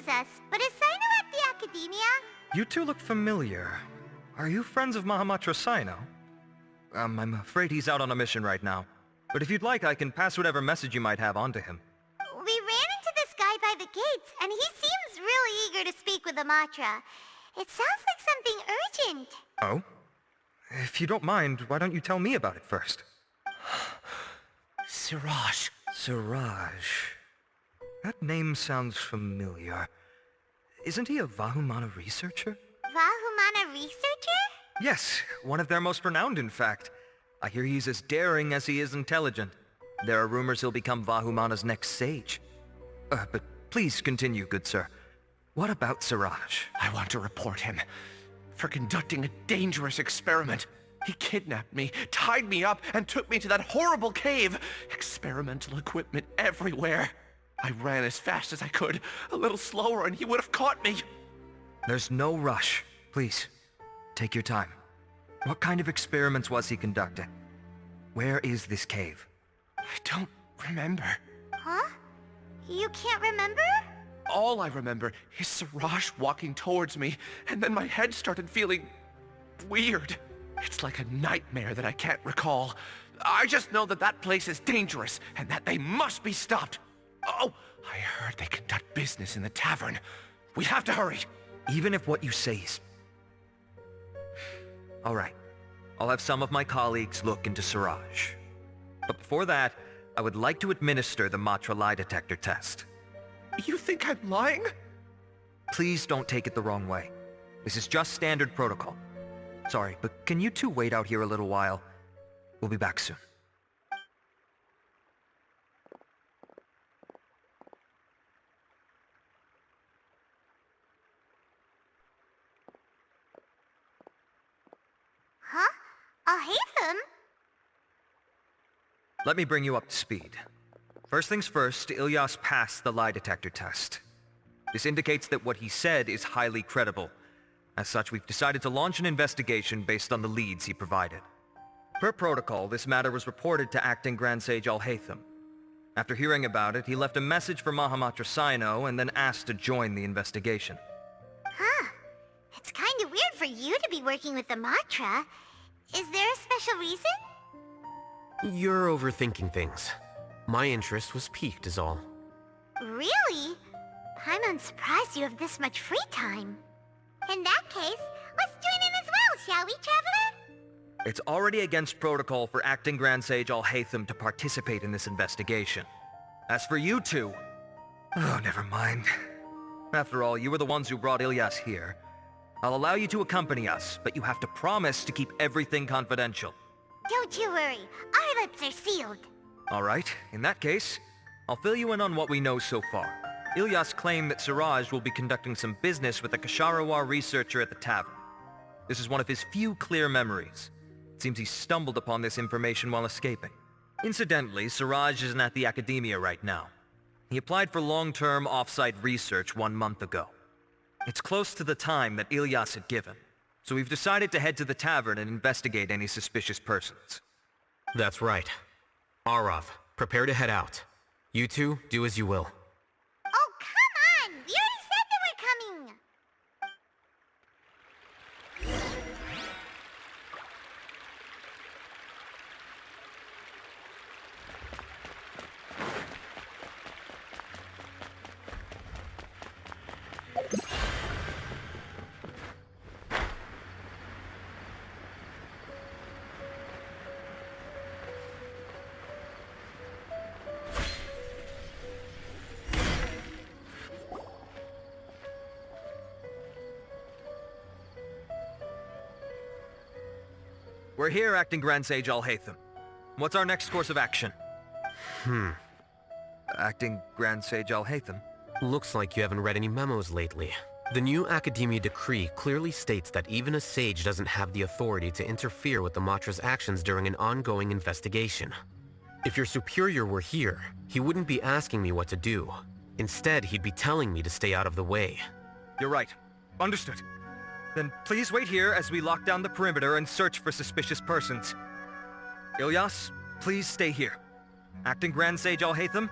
us, but is Sino at the Academia? You two look familiar. Are you friends of Mahamatra Sino? I'm afraid he's out on a mission right now. But if you'd like, I can pass whatever message you might have on to him. We ran into this guy by the gates, and he seems really eager to speak with Amatra. It sounds like something urgent. Oh? If you don't mind, why don't you tell me about it first? Siraj. Siraj. That name sounds familiar. Isn't he a Vahumana researcher? Vahumana researcher? Yes, one of their most renowned, in fact. I hear he's as daring as he is intelligent. There are rumors he'll become Vahumana's next sage. But please continue, good sir. What about Siraj? I want to report him for conducting a dangerous experiment. He kidnapped me, tied me up, and took me to that horrible cave. Experimental equipment everywhere. I ran as fast as I could, a little slower, and he would have caught me. There's no rush. Please, take your time. What kind of experiments was he conducting? Where is this cave? I don't remember. Huh? You can't remember? All I remember is Siraj walking towards me, and then my head started feeling weird. It's like a nightmare that I can't recall. I just know that that place is dangerous, and that they must be stopped. Oh, I heard they conduct business in the tavern. We have to hurry. Even if what you say is... All right. I'll have some of my colleagues look into Siraj. But before that, I would like to administer the Matra lie detector test. You think I'm lying? Please don't take it the wrong way. This is just standard protocol. Sorry, but can you two wait out here a little while? We'll be back soon. Huh? Alhaitham? Let me bring you up to speed. First things first, Ilyas passed the lie detector test. This indicates that what he said is highly credible. As such, we've decided to launch an investigation based on the leads he provided. Per protocol, this matter was reported to Acting Grand Sage Alhaitham. After hearing about it, he left a message for Mahamatra Sino and then asked to join the investigation. Huh. It's kinda weird for you to be working with the Matra. Is there a special reason? You're overthinking things. My interest was piqued is all. Really? I'm unsurprised you have this much free time. In that case, let's join in as well, shall we, Traveler? It's already against protocol for Acting Grand Sage Alhaitham to participate in this investigation. As for you two... Oh, never mind. After all, you were the ones who brought Ilyas here. I'll allow you to accompany us, but you have to promise to keep everything confidential. Don't you worry, our lips are sealed. All right, in that case, I'll fill you in on what we know so far. Ilyas claimed that Siraj will be conducting some business with a Kasharawar researcher at the tavern. This is one of his few clear memories. It seems he stumbled upon this information while escaping. Incidentally, Siraj isn't at the Academia right now. He applied for long-term off-site research 1 month ago. It's close to the time that Ilyas had given, so we've decided to head to the tavern and investigate any suspicious persons. That's right. Arav, prepare to head out. You two, do as you will. Oh, come on! We already said that we're coming! We're here, Acting Grand Sage Alhaitham. What's our next course of action? Acting Grand Sage Alhaitham? Looks like you haven't read any memos lately. The new Academia decree clearly states that even a sage doesn't have the authority to interfere with the Matra's actions during an ongoing investigation. If your superior were here, he wouldn't be asking me what to do. Instead, he'd be telling me to stay out of the way. You're right. Understood. Then please wait here as we lock down the perimeter and search for suspicious persons. Ilyas, please stay here. Acting Grand Sage Alhaitham,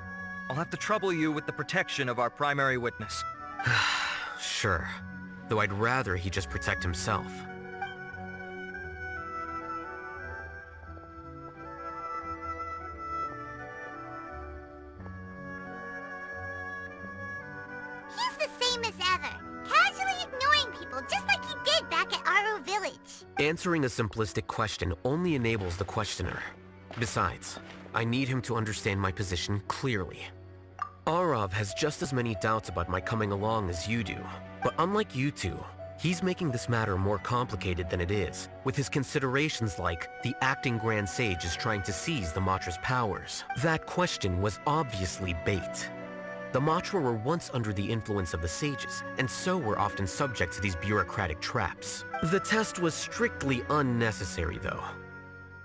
I'll have to trouble you with the protection of our primary witness. Sure. Though I'd rather he just protect himself. He's the same as ever, casually ignoring people just like he did back at Aro Village. Answering a simplistic question only enables the questioner. Besides, I need him to understand my position clearly. Arav has just as many doubts about my coming along as you do, but unlike you two, he's making this matter more complicated than it is, with his considerations like the acting Grand Sage is trying to seize the Matra's powers. That question was obviously bait. The Matra were once under the influence of the sages, and so were often subject to these bureaucratic traps. The test was strictly unnecessary, though.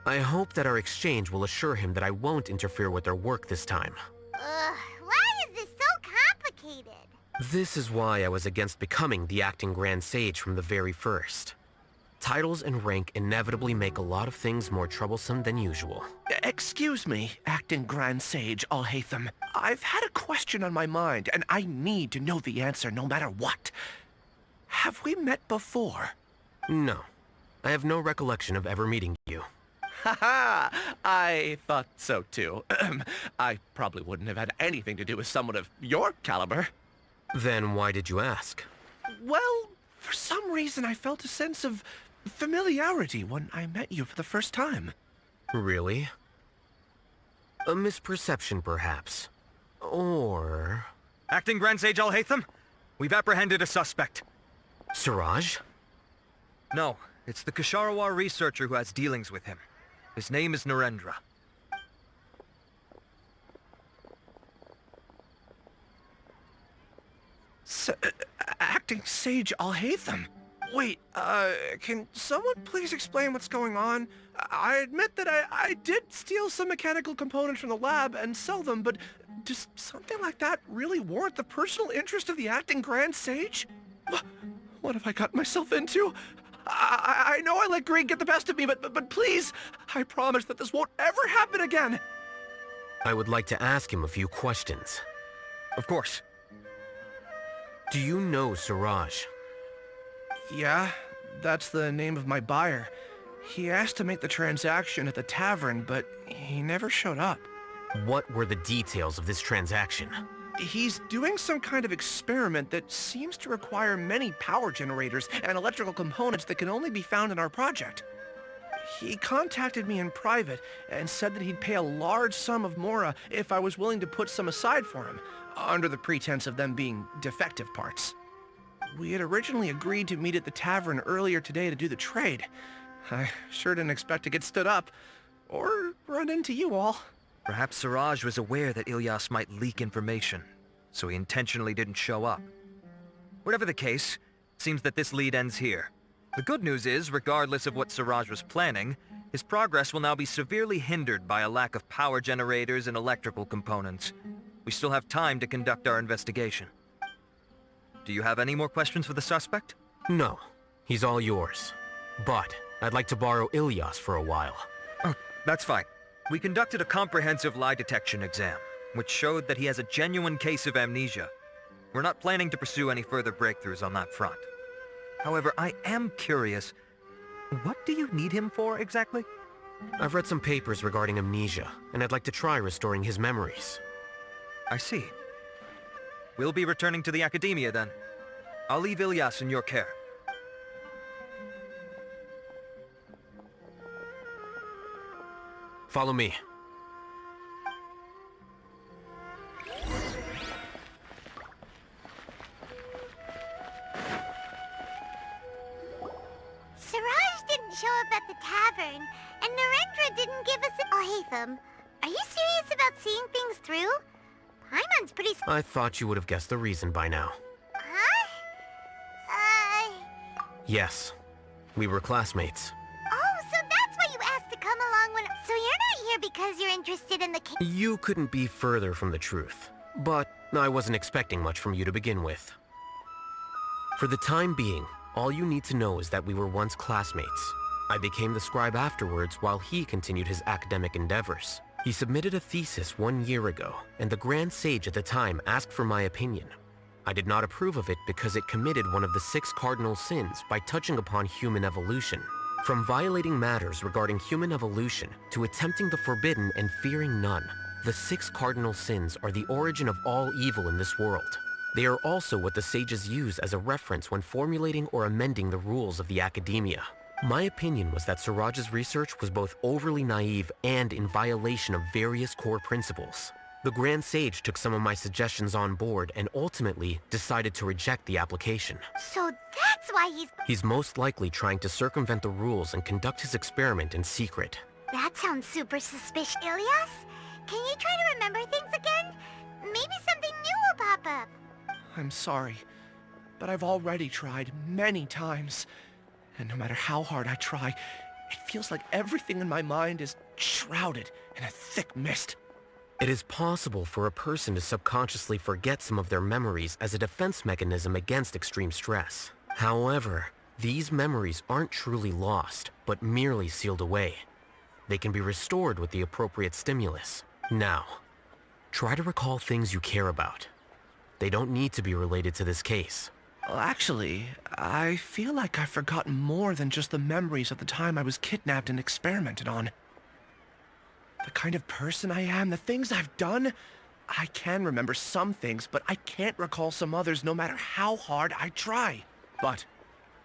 I hope that our exchange will assure him that I won't interfere with their work this time. Why is this so complicated? This is why I was against becoming the acting Grand Sage from the very first. Titles and rank inevitably make a lot of things more troublesome than usual. Excuse me, acting Grand Sage Alhaitham. I've had a question on my mind, and I need to know the answer no matter what. Have we met before? No. I have no recollection of ever meeting you. Haha, I thought so too. I probably wouldn't have had anything to do with someone of your caliber. Then why did you ask? Well, for some reason I felt a sense of familiarity when I met you for the first time. Really? A misperception, perhaps. Or... Acting Grand Sage Alhaitham, we've apprehended a suspect. Siraj? No, it's the Ksharawar researcher who has dealings with him. His name is Narendra. Acting Sage Alhaitham? Wait, can someone please explain what's going on? I admit that I did steal some mechanical components from the lab and sell them, but does something like that really warrant the personal interest of the acting Grand Sage? What have I gotten myself into? I know I let greed get the best of me, but please, I promise that this won't ever happen again. I would like to ask him a few questions. Of course. Do you know Siraj? Yeah, that's the name of my buyer. He asked to make the transaction at the tavern, but he never showed up. What were the details of this transaction? He's doing some kind of experiment that seems to require many power generators and electrical components that can only be found in our project. He contacted me in private and said that he'd pay a large sum of Mora if I was willing to put some aside for him, under the pretense of them being defective parts. We had originally agreed to meet at the tavern earlier today to do the trade. I sure didn't expect to get stood up, or run into you all. Perhaps Siraj was aware that Ilyas might leak information, so he intentionally didn't show up. Whatever the case, it seems that this lead ends here. The good news is, regardless of what Siraj was planning, his progress will now be severely hindered by a lack of power generators and electrical components. We still have time to conduct our investigation. Do you have any more questions for the suspect? No. He's all yours. But I'd like to borrow Ilyas for a while. Oh, that's fine. We conducted a comprehensive lie detection exam, which showed that he has a genuine case of amnesia. We're not planning to pursue any further breakthroughs on that front. However, I am curious, what do you need him for exactly? I've read some papers regarding amnesia, and I'd like to try restoring his memories. I see. We'll be returning to the Academia then. I'll leave Ilyas in your care. Follow me. Siraj didn't show up at the tavern, and Narendra didn't give us a... Alhaitham, are you serious about seeing things through? Paimon's pretty... I thought you would have guessed the reason by now. Huh? Yes. We were classmates. Oh, so that's why you asked to come along when... So you're not here because you're interested in the case... You couldn't be further from the truth. But I wasn't expecting much from you to begin with. For the time being, all you need to know is that we were once classmates. I became the scribe afterwards while he continued his academic endeavors. He submitted a thesis 1 year ago, and the Grand Sage at the time asked for my opinion. I did not approve of it because it committed one of the 6 cardinal sins by touching upon human evolution. From violating matters regarding human evolution to attempting the forbidden and fearing none, the 6 cardinal sins are the origin of all evil in this world. They are also what the sages use as a reference when formulating or amending the rules of the academia. My opinion was that Siraj's research was both overly naive and in violation of various core principles. The Grand Sage took some of my suggestions on board and ultimately decided to reject the application. So that's why He's most likely trying to circumvent the rules and conduct his experiment in secret. That sounds super suspicious, Ilias. Can you try to remember things again? Maybe something new will pop up. I'm sorry, but I've already tried many times. And no matter how hard I try, it feels like everything in my mind is shrouded in a thick mist. It is possible for a person to subconsciously forget some of their memories as a defense mechanism against extreme stress. However, these memories aren't truly lost, but merely sealed away. They can be restored with the appropriate stimulus. Now, try to recall things you care about. They don't need to be related to this case. Well, actually, I feel like I've forgotten more than just the memories of the time I was kidnapped and experimented on. The kind of person I am, the things I've done, I can remember some things, but I can't recall some others no matter how hard I try. But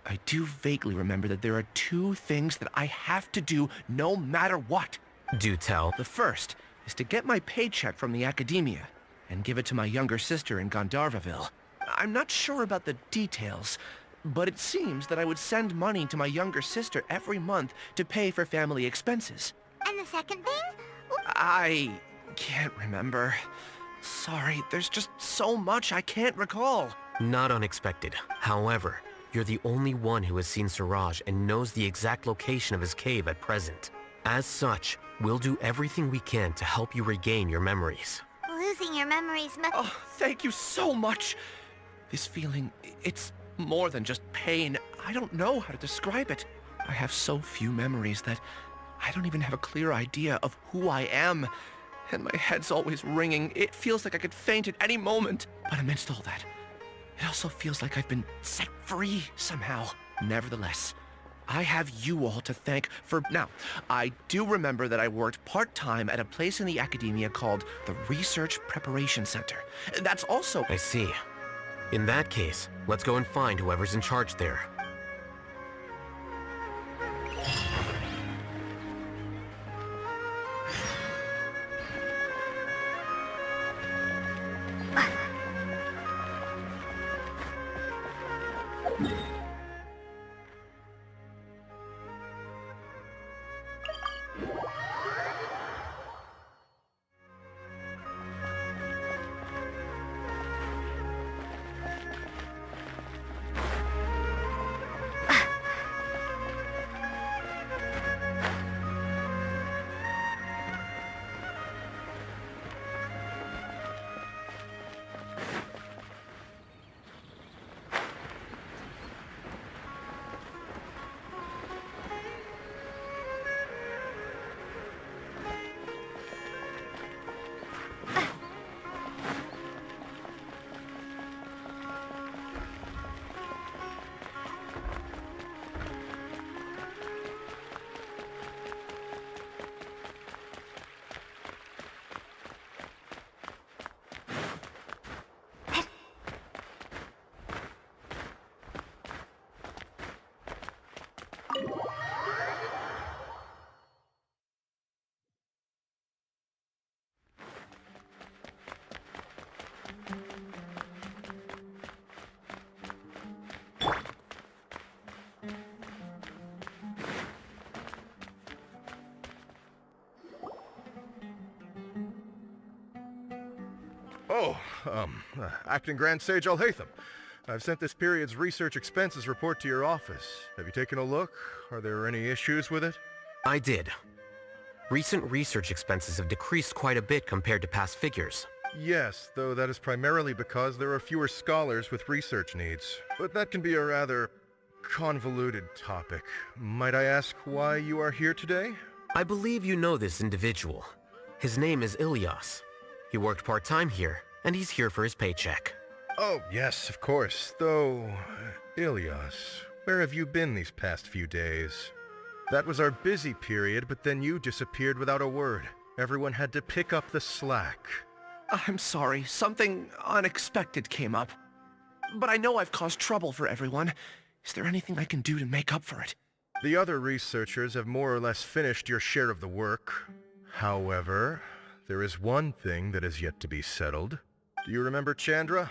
I do vaguely remember that there are 2 things that I have to do no matter what. Do tell. The first is to get my paycheck from the academia and give it to my younger sister in Gandharvaville. I'm not sure about the details, but it seems that I would send money to my younger sister every month to pay for family expenses. And the second thing? I can't remember. Sorry, there's just so much I can't recall. Not unexpected. However, you're the only one who has seen Siraj and knows the exact location of his cave at present. As such, we'll do everything we can to help you regain your memories. Losing your memories must... Oh, thank you so much. This feeling, it's more than just pain. I don't know how to describe it. I have so few memories that I don't even have a clear idea of who I am. And my head's always ringing. It feels like I could faint at any moment. But amidst all that, it also feels like I've been set free somehow. Nevertheless, I have you all to thank for... Now, I do remember that I worked part-time at a place in the academia called the Research Preparation Center. That's also... I see. In that case, let's go and find whoever's in charge there. Oh, Acting Grand Sage Alhaitham. I've sent this period's research expenses report to your office. Have you taken a look? Are there any issues with it? I did. Recent research expenses have decreased quite a bit compared to past figures. Yes, though that is primarily because there are fewer scholars with research needs. But that can be a rather convoluted topic. Might I ask why you are here today? I believe you know this individual. His name is Ilias. He worked part-time here, and he's here for his paycheck. Oh, yes, of course. Though, Ilyas, where have you been these past few days? That was our busy period, but then you disappeared without a word. Everyone had to pick up the slack. I'm sorry, something unexpected came up. But I know I've caused trouble for everyone. Is there anything I can do to make up for it? The other researchers have more or less finished your share of the work. However, there is one thing that is yet to be settled. Do you remember Chandra?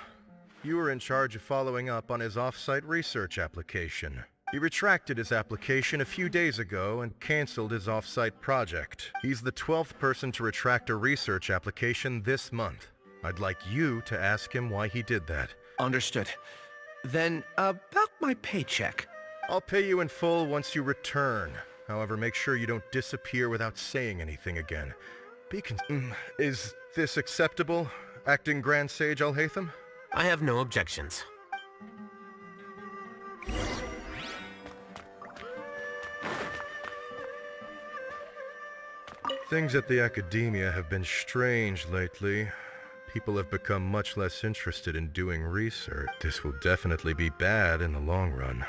You were in charge of following up on his off-site research application. He retracted his application a few days ago and canceled his off-site project. He's the 12th person to retract a research application this month. I'd like you to ask him why he did that. Understood. Then, about my paycheck. I'll pay you in full once you return. However, make sure you don't disappear without saying anything again. Is this acceptable, Acting Grand Sage Alhaitham? I have no objections. Things at the Academia have been strange lately. People have become much less interested in doing research. This will definitely be bad in the long run.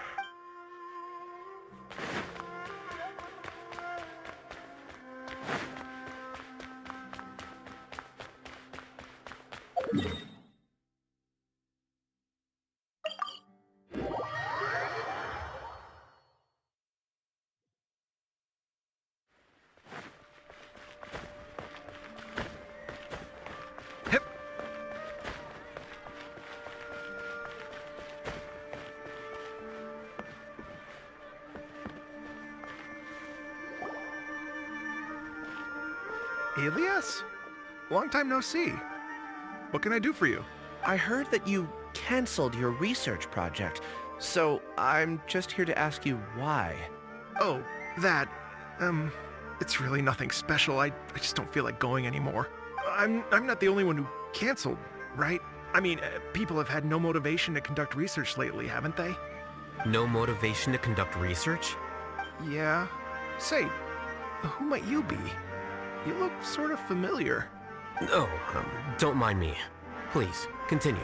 Ilyas? Long time no see. What can I do for you? I heard that you canceled your research project, so I'm just here to ask you why. Oh, that, it's really nothing special. I just don't feel like going anymore. I'm not the only one who canceled, right? I mean, people have had no motivation to conduct research lately, haven't they? No motivation to conduct research? Yeah. Say, who might you be? You look sort of familiar. Oh, don't mind me. Please, continue.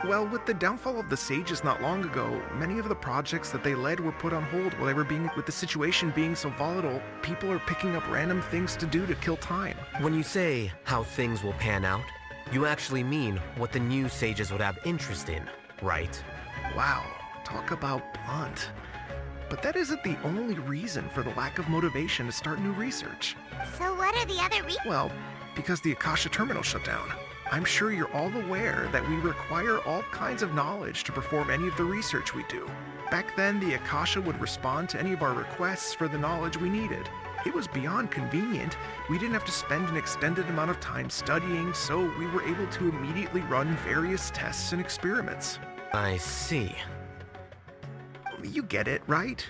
Well, with the downfall of the Sages not long ago, many of the projects that they led were put on hold while they were with the situation being so volatile, people are picking up random things to do to kill time. When you say how things will pan out, you actually mean what the new sages would have interest in, right? Wow, talk about blunt. But that isn't the only reason for the lack of motivation to start new research. So what are the other reasons? Well, because the Akasha terminal shut down. I'm sure you're all aware that we require all kinds of knowledge to perform any of the research we do. Back then, the Akasha would respond to any of our requests for the knowledge we needed. It was beyond convenient. We didn't have to spend an extended amount of time studying, so we were able to immediately run various tests and experiments. I see. You get it, right?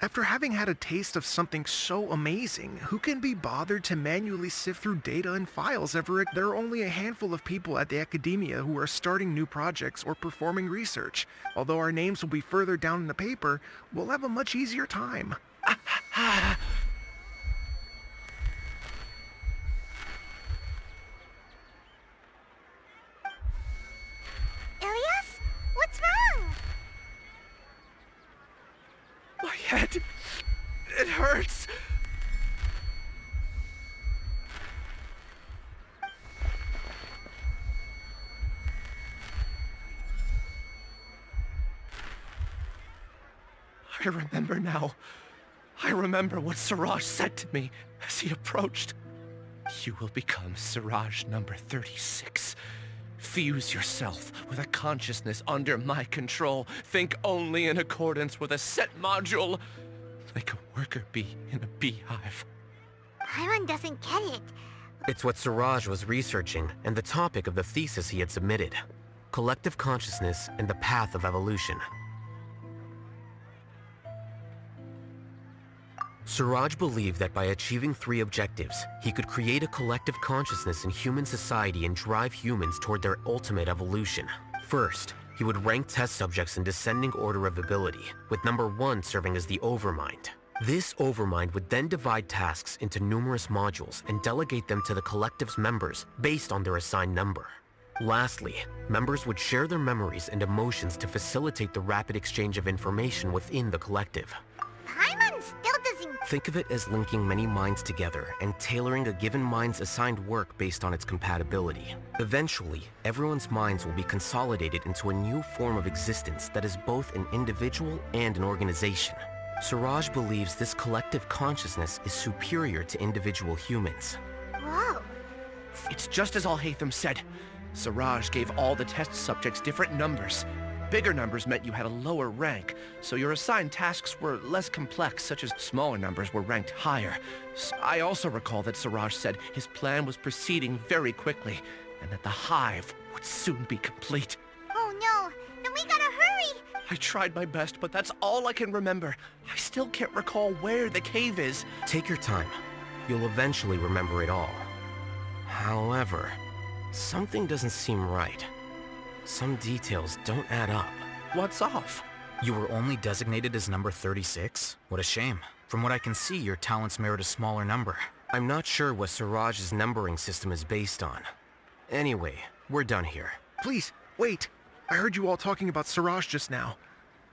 After having had a taste of something so amazing, who can be bothered to manually sift through data and files ever? There are only a handful of people at the Academia who are starting new projects or performing research. Although our names will be further down in the paper, we'll have a much easier time. Ilyas? What's wrong? My head, it hurts. I remember now. I remember what Siraj said to me as he approached. You will become Siraj number 36. Fuse yourself with a consciousness under my control. Think only in accordance with a set module. Like a worker bee in a beehive. Paimon doesn't get it. It's what Siraj was researching and the topic of the thesis he had submitted. Collective consciousness and the path of evolution. Siraj believed that by achieving 3 objectives, he could create a collective consciousness in human society and drive humans toward their ultimate evolution. First, he would rank test subjects in descending order of ability, with number 1 serving as the Overmind. This Overmind would then divide tasks into numerous modules and delegate them to the collective's members based on their assigned number. Lastly, members would share their memories and emotions to facilitate the rapid exchange of information within the collective. Paimon still doesn't... Think of it as linking many minds together and tailoring a given mind's assigned work based on its compatibility. Eventually, everyone's minds will be consolidated into a new form of existence that is both an individual and an organization. Siraj believes this collective consciousness is superior to individual humans. Whoa. It's just as Alhaitham said. Siraj gave all the test subjects different numbers. Bigger numbers meant you had a lower rank, so your assigned tasks were less complex, such as smaller numbers were ranked higher. I also recall that Siraj said his plan was proceeding very quickly, and that the hive would soon be complete. Oh no, then we gotta hurry! I tried my best, but that's all I can remember. I still can't recall where the cave is. Take your time. You'll eventually remember it all. However, something doesn't seem right. Some details don't add up. What's off? You were only designated as number 36? What a shame. From what I can see, your talents merit a smaller number. I'm not sure what Siraj's numbering system is based on. Anyway, we're done here. Please, wait. I heard you all talking about Siraj just now.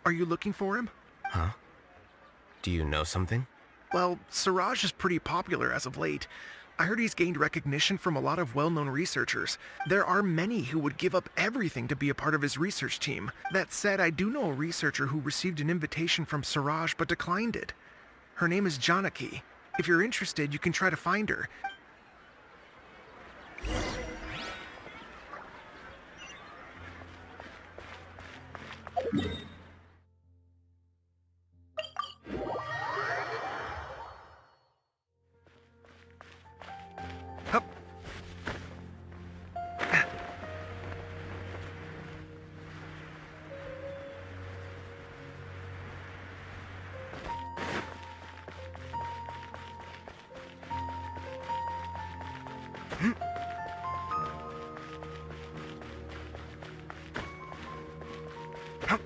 Are you looking for him? Huh? Do you know something? Well, Siraj is pretty popular as of late. I heard he's gained recognition from a lot of well-known researchers. There are many who would give up everything to be a part of his research team. That said, I do know a researcher who received an invitation from Siraj but declined it. Her name is Janaki. If you're interested, you can try to find her. Hup.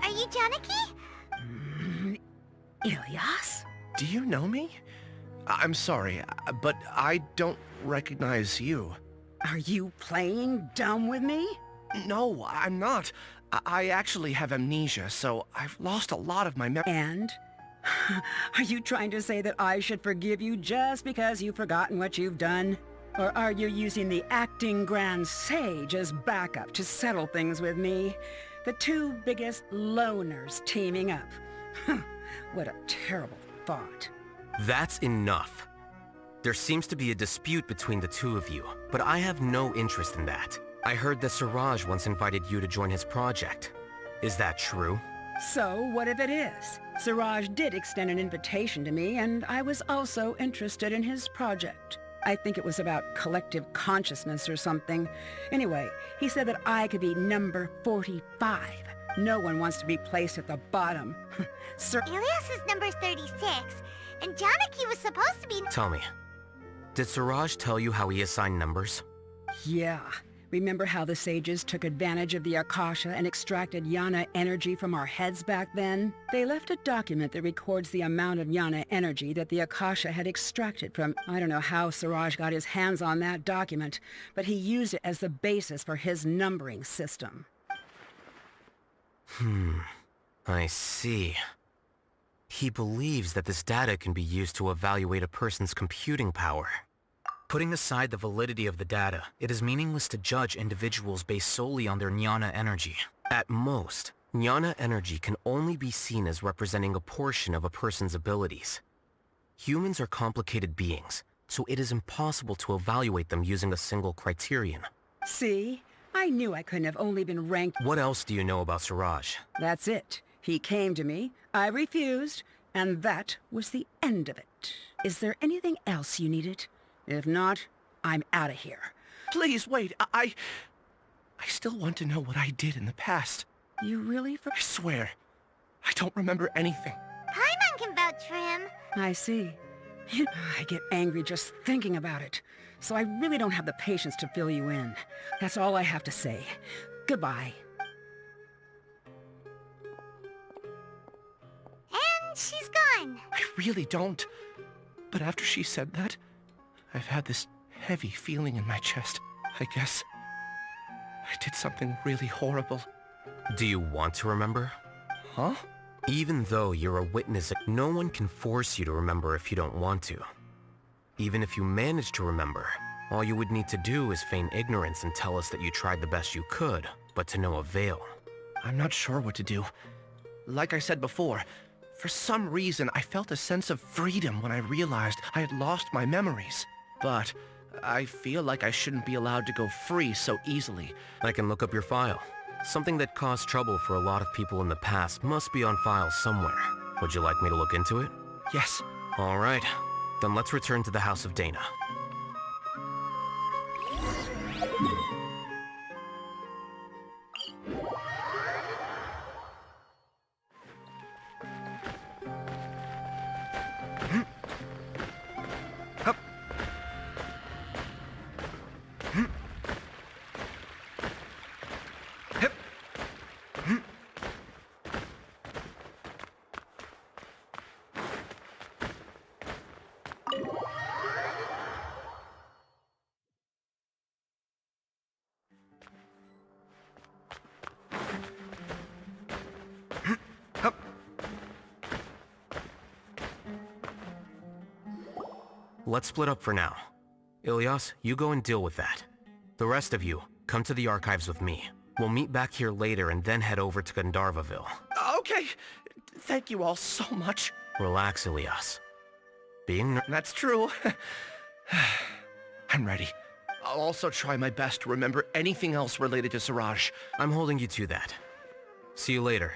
Are you Janaki? Ilyas? Do you know me? I'm sorry, but I don't recognize you. Are you playing dumb with me? No, I'm not. I actually have amnesia, so I've lost a lot of my memory. And? Are you trying to say that I should forgive you just because you've forgotten what you've done? Or are you using the acting Grand Sage as backup to settle things with me? The two biggest loners teaming up. What a terrible thought. That's enough. There seems to be a dispute between the two of you, but I have no interest in that. I heard that Siraj once invited you to join his project. Is that true? So, what if it is? Siraj did extend an invitation to me, and I was also interested in his project. I think it was about collective consciousness or something. Anyway, he said that I could be number 45. No one wants to be placed at the bottom. Ilyas is number 36, and Janaki was supposed to be... Tell me, did Siraj tell you how he assigned numbers? Yeah. Remember how the sages took advantage of the Akasha and extracted Yana energy from our heads back then? They left a document that records the amount of Yana energy that the Akasha had extracted from... I don't know how Siraj got his hands on that document, but he used it as the basis for his numbering system. I see. He believes that this data can be used to evaluate a person's computing power. Putting aside the validity of the data, it is meaningless to judge individuals based solely on their jnana energy. At most, jnana energy can only be seen as representing a portion of a person's abilities. Humans are complicated beings, so it is impossible to evaluate them using a single criterion. See? I knew I couldn't have only been ranked... What else do you know about Siraj? That's it. He came to me, I refused, and that was the end of it. Is there anything else you needed? If not, I'm out of here. Please, wait. I still want to know what I did in the past. You really I swear, I don't remember anything. Paimon can vouch for him. I see. I get angry just thinking about it, so I really don't have the patience to fill you in. That's all I have to say. Goodbye. And she's gone. I really don't. But after she said that, I've had this heavy feeling in my chest. I guess I did something really horrible. Do you want to remember? Huh? Even though you're a witness, no one can force you to remember if you don't want to. Even if you manage to remember, all you would need to do is feign ignorance and tell us that you tried the best you could, but to no avail. I'm not sure what to do. Like I said before, for some reason I felt a sense of freedom when I realized I had lost my memories. But I feel like I shouldn't be allowed to go free so easily. I can look up your file. Something that caused trouble for a lot of people in the past must be on file somewhere. Would you like me to look into it? Yes. All right. Then let's return to the House of Dana. Let's split up for now. Ilyas, you go and deal with that. The rest of you, come to the archives with me. We'll meet back here later and then head over to Gandharvaville. Okay. Thank you all so much. Relax, Ilyas. That's true. I'm ready. I'll also try my best to remember anything else related to Siraj. I'm holding you to that. See you later.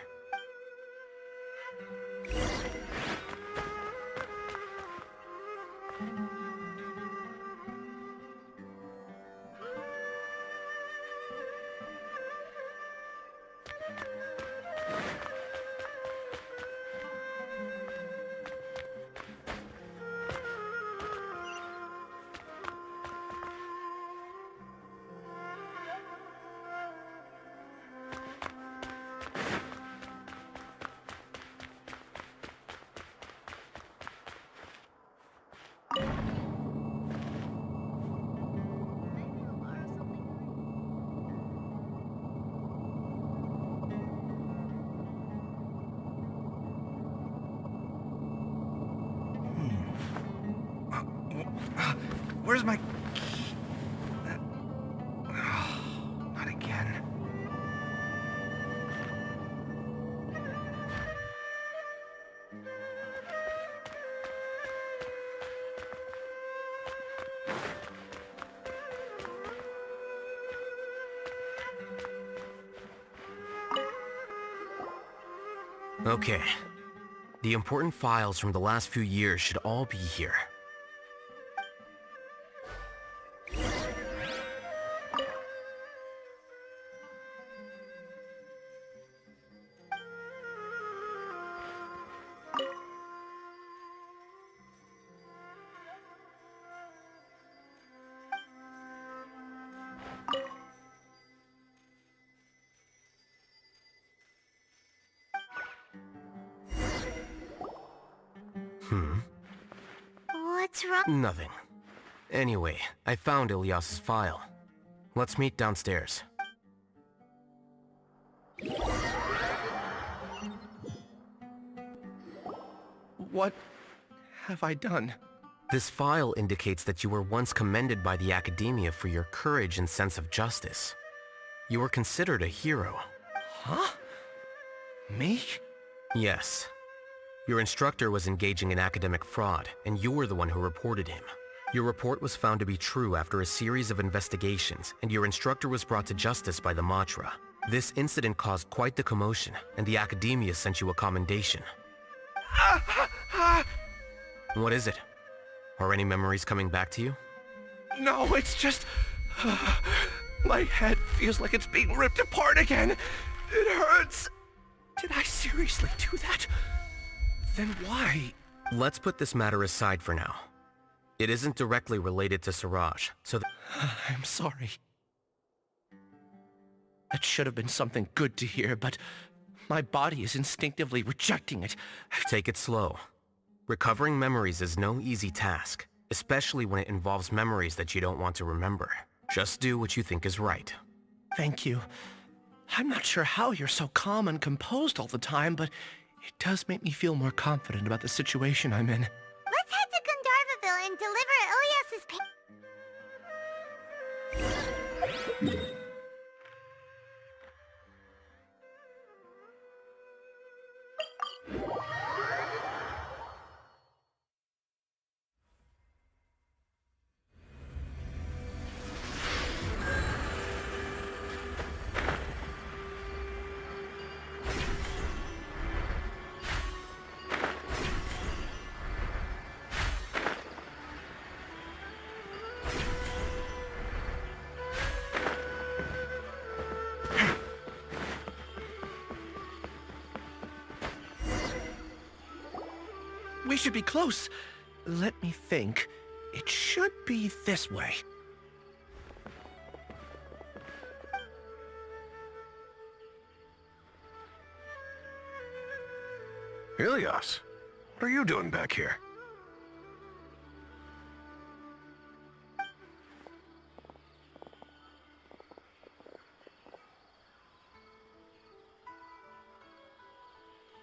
Where's my key? Not again. Okay. The important files from the last few years should all be here. What's wrong? Nothing. Anyway, I found Ilyas's file. Let's meet downstairs. What have I done? This file indicates that you were once commended by the Academia for your courage and sense of justice. You were considered a hero. Huh? Me? Yes. Your instructor was engaging in academic fraud, and you were the one who reported him. Your report was found to be true after a series of investigations, and your instructor was brought to justice by the Matra. This incident caused quite the commotion, and the Academia sent you a commendation. What is it? Are any memories coming back to you? No, it's just... my head feels like it's being ripped apart again. It hurts. Did I seriously do that? Then why? Let's put this matter aside for now. It isn't directly related to Siraj, so I'm sorry. That should have been something good to hear, but my body is instinctively rejecting it. take it slow. Recovering memories is no easy task, especially when it involves memories that you don't want to remember. Just do what you think is right. Thank you. I'm not sure how you're so calm and composed all the time, but it does make me feel more confident about the situation I'm in. Let's head to Gandharvaville and deliver Ilyas's We should be close. Let me think. It should be this way. Ilyas, what are you doing back here?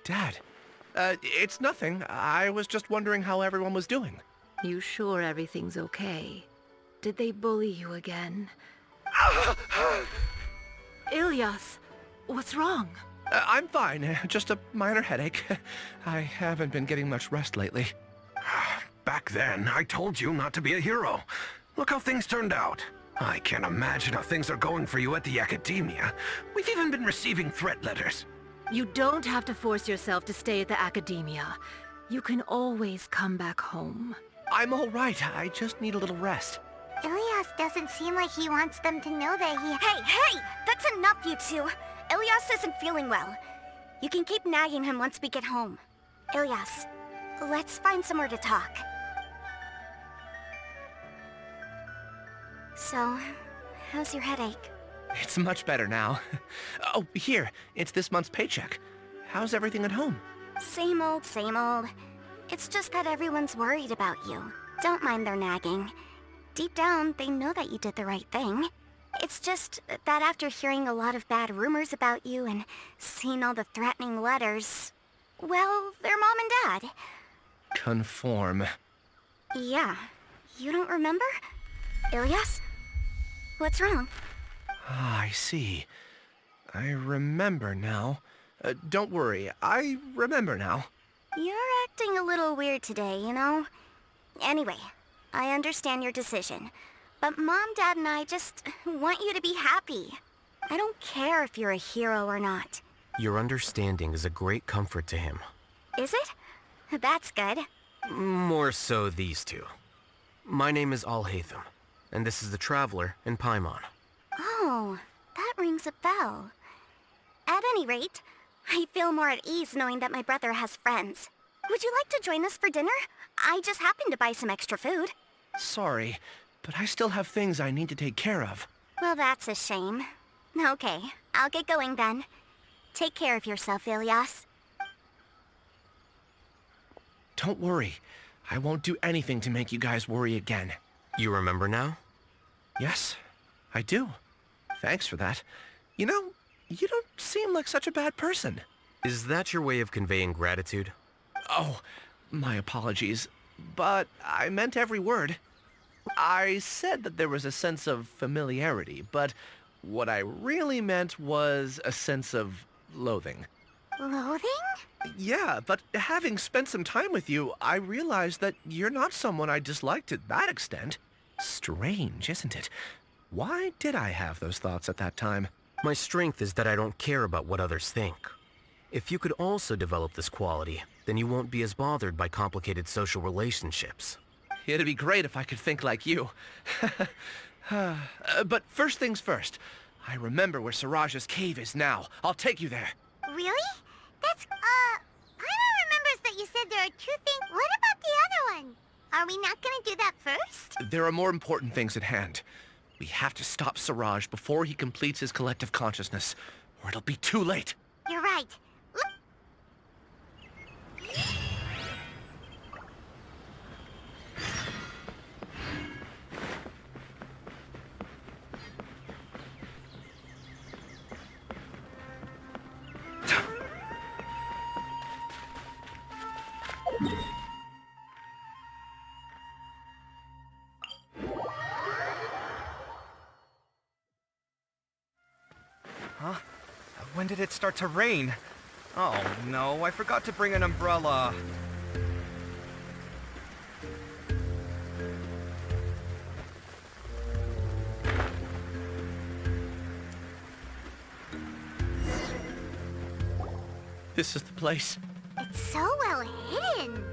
Dad, it's nothing. I was just wondering how everyone was doing. You sure everything's okay? Did they bully you again? Ilyas, what's wrong? I'm fine. Just a minor headache. I haven't been getting much rest lately. Back then, I told you not to be a hero. Look how things turned out. I can't imagine how things are going for you at the Academia. We've even been receiving threat letters. You don't have to force yourself to stay at the Academia. You can always come back home. I'm all right. I just need a little rest. Ilyas doesn't seem like he wants them to know that he... Hey! That's enough, you two! Ilyas isn't feeling well. You can keep nagging him once we get home. Ilyas, let's find somewhere to talk. So, how's your headache? It's much better now. Oh, here. It's this month's paycheck. How's everything at home? Same old, same old. It's just that everyone's worried about you. Don't mind their nagging. Deep down, they know that you did the right thing. It's just that after hearing a lot of bad rumors about you and seeing all the threatening letters, well, they're mom and dad. Conform. Yeah. You don't remember? Ilyas? What's wrong? Ah, I see. I remember now. Don't worry, I remember now. You're acting a little weird today, you know? Anyway, I understand your decision. But Mom, Dad, and I just want you to be happy. I don't care if you're a hero or not. Your understanding is a great comfort to him. Is it? That's good. More so these two. My name is Alhaitham, and this is the Traveler in Paimon. Oh, that rings a bell. At any rate, I feel more at ease knowing that my brother has friends. Would you like to join us for dinner? I just happened to buy some extra food. Sorry, but I still have things I need to take care of. Well, that's a shame. Okay, I'll get going then. Take care of yourself, Ilyas. Don't worry. I won't do anything to make you guys worry again. You remember now? Yes, I do. Thanks for that. You know, you don't seem like such a bad person. Is that your way of conveying gratitude? Oh, my apologies. But I meant every word. I said that there was a sense of familiarity, but what I really meant was a sense of loathing. Loathing? Yeah, but having spent some time with you, I realized that you're not someone I disliked to that extent. Strange, isn't it? Why did I have those thoughts at that time? My strength is that I don't care about what others think. If you could also develop this quality, then you won't be as bothered by complicated social relationships. It'd be great if I could think like you. But first things first. I remember where Siraj's cave is now. I'll take you there. Really? That's, Paimon remembers that you said there are two things. What about the other one? Are we not gonna do that first? There are more important things at hand. We have to stop Siraj before he completes his collective consciousness, or it'll be too late. You're right. When did it start to rain? Oh no, I forgot to bring an umbrella. This is the place. It's so well hidden.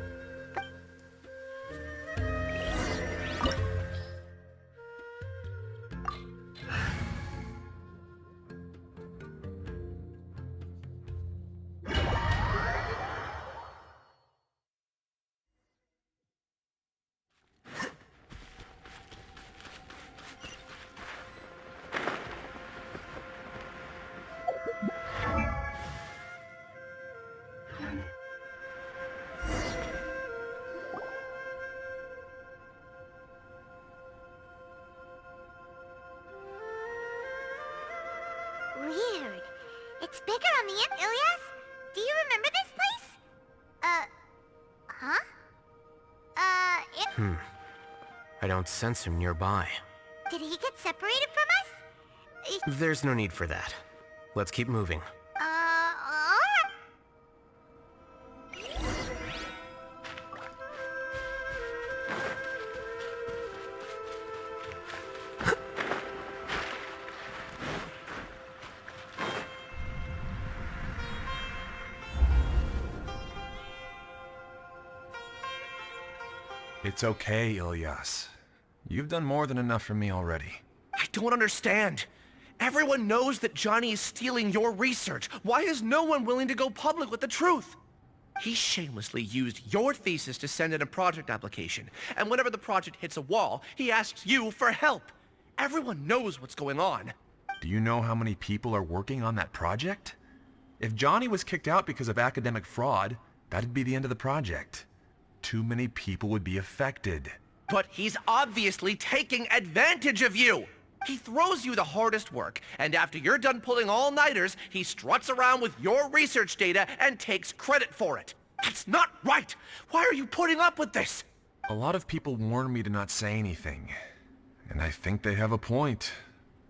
Weird. It's bigger on the end. Ilyas, do you remember this place? Huh? I don't sense him nearby. Did he get separated from us? There's no need for that. Let's keep moving. Alright. It's okay, Ilyas. You've done more than enough for me already. I don't understand. Everyone knows that Johnny is stealing your research. Why is no one willing to go public with the truth? He shamelessly used your thesis to send in a project application, and whenever the project hits a wall, he asks you for help. Everyone knows what's going on. Do you know how many people are working on that project? If Johnny was kicked out because of academic fraud, that'd be the end of the project. Too many people would be affected. But he's obviously taking advantage of you! He throws you the hardest work, and after you're done pulling all-nighters, he struts around with your research data and takes credit for it. That's not right! Why are you putting up with this? A lot of people warn me to not say anything. And I think they have a point.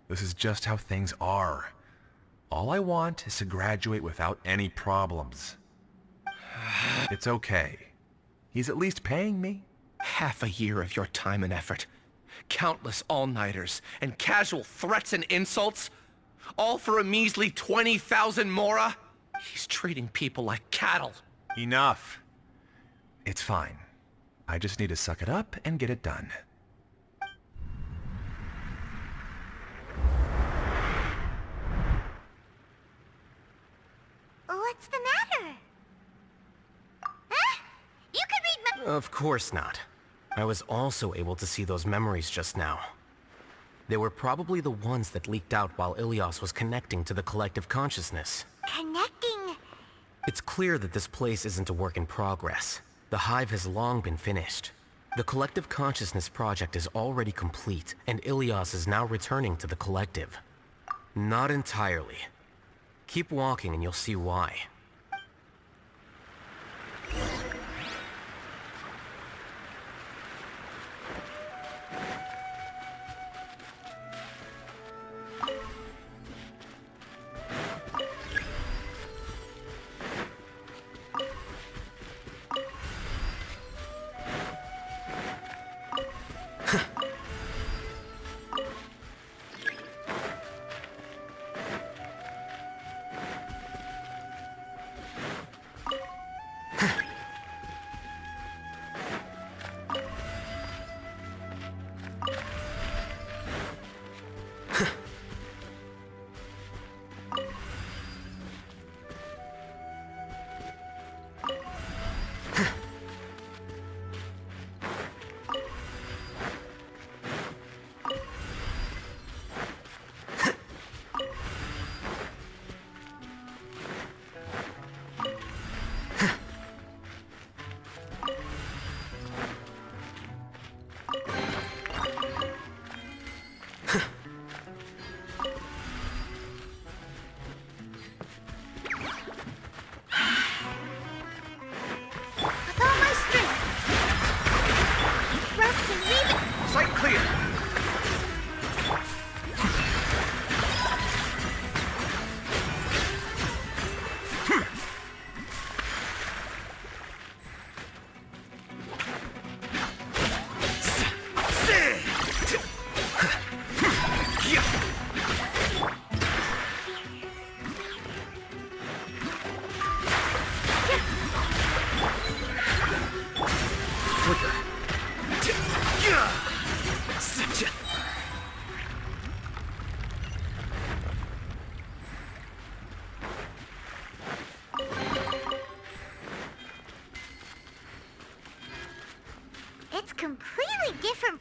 This is just how things are. All I want is to graduate without any problems. It's okay. He's at least paying me. Half a year of your time and effort. Countless all-nighters and casual threats and insults. All for a measly 20,000 mora? He's treating people like cattle. Enough. It's fine. I just need to suck it up and get it done. What's the matter? Huh? You could read my... Of course not. I was also able to see those memories just now. They were probably the ones that leaked out while Ilyas was connecting to the collective consciousness. Connecting... It's clear that this place isn't a work in progress. The hive has long been finished. The collective consciousness project is already complete, and Ilyas is now returning to the collective. Not entirely. Keep walking and you'll see why.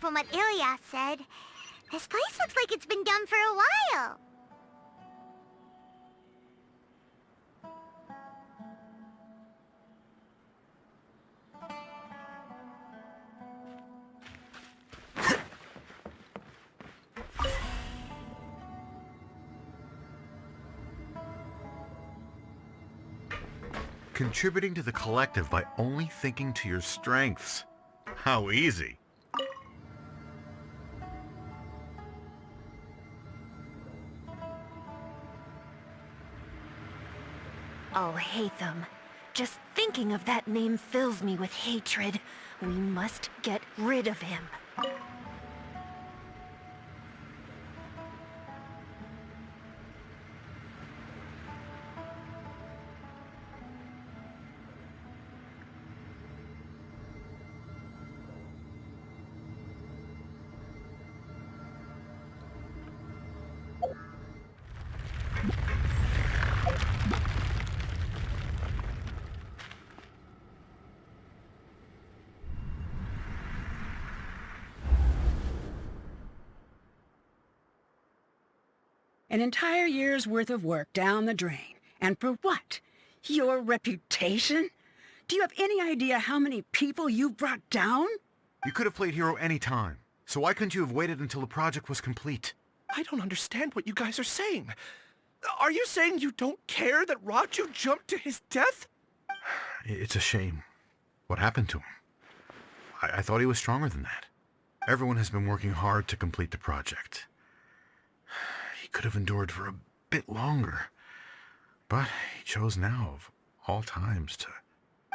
from what Ilyas said. This place looks like it's been done for a while. Contributing to the collective by only thinking to your strengths. How easy. Alhaitham. Just thinking of that name fills me with hatred. We must get rid of him. An entire year's worth of work down the drain. And for what? Your reputation? Do you have any idea how many people you've brought down? You could have played hero any time. So why couldn't you have waited until the project was complete? I don't understand what you guys are saying. Are you saying you don't care that Raju jumped to his death? It's a shame. What happened to him? I thought he was stronger than that. Everyone has been working hard to complete the project. He could have endured for a bit longer. But he chose now, of all times, to...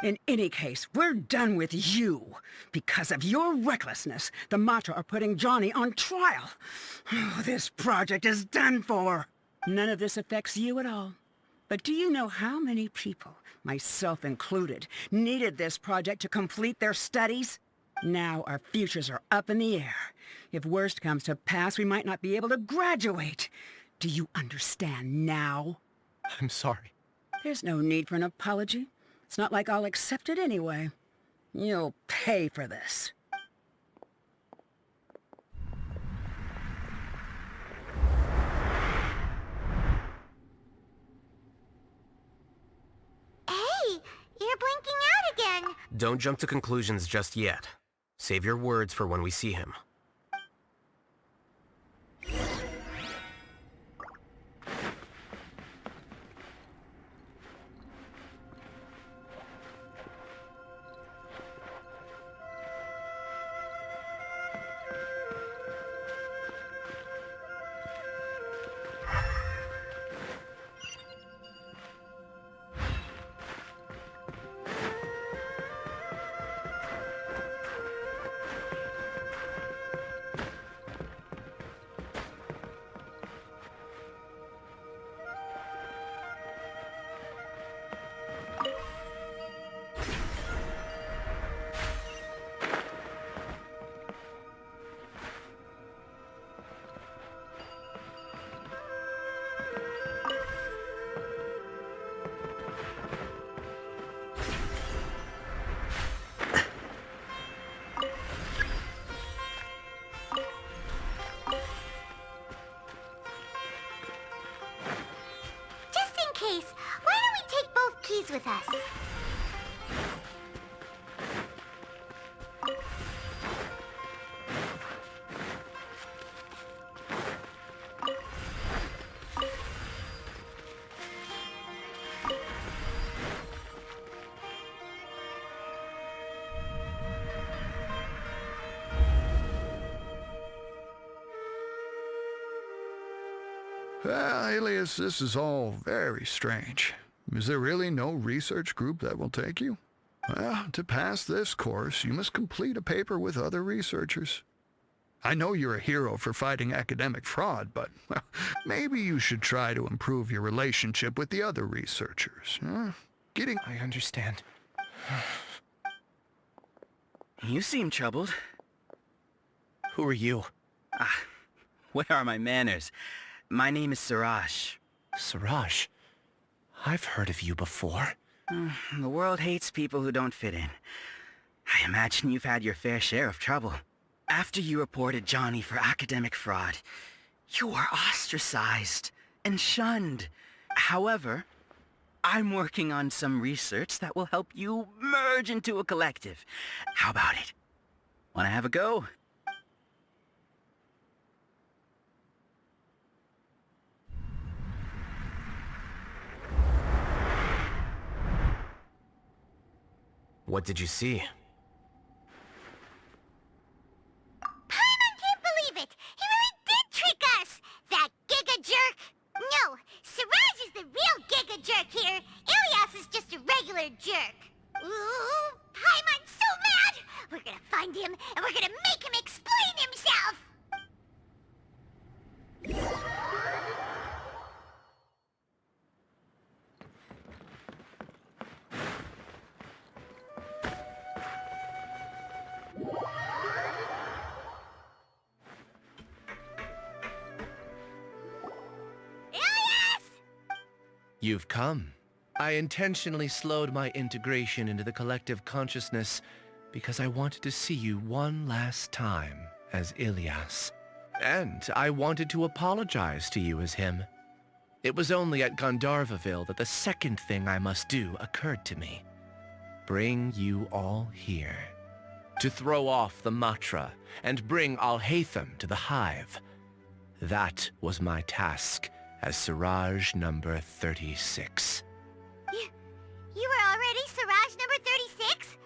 In any case, we're done with you. Because of your recklessness, the Matra are putting Johnny on trial. Oh, this project is done for. None of this affects you at all. But do you know how many people, myself included, needed this project to complete their studies? Now our futures are up in the air. If worst comes to pass, we might not be able to graduate. Do you understand now? I'm sorry. There's no need for an apology. It's not like I'll accept it anyway. You'll pay for this. Hey, you're blinking out again. Don't jump to conclusions just yet. Save your words for when we see him. With us. Well, Alias, this is all very strange. Is there really no research group that will take you? Well, to pass this course, you must complete a paper with other researchers. I know you're a hero for fighting academic fraud, but well, maybe you should try to improve your relationship with the other researchers. Huh? I understand. You seem troubled. Who are you? Where are my manners? My name is Siraj. Siraj? I've heard of you before. The world hates people who don't fit in. I imagine you've had your fair share of trouble. After you reported Johnny for academic fraud, you were ostracized and shunned. However, I'm working on some research that will help you merge into a collective. How about it? Wanna have a go? What did you see? Paimon can't believe it! He really did trick us! That Giga Jerk! No, Siraj is the real Giga Jerk here. Ilias is just a regular jerk. Ooh, Paimon's so mad! We're gonna find him, and we're gonna make him explain himself! You've come. I intentionally slowed my integration into the collective consciousness because I wanted to see you one last time as Ilias. And I wanted to apologize to you as him. It was only at Gandharvaville that the second thing I must do occurred to me. Bring you all here. To throw off the Matra and bring Alhaitham to the Hive. That was my task as Siraj number 36. You were already Siraj number 36?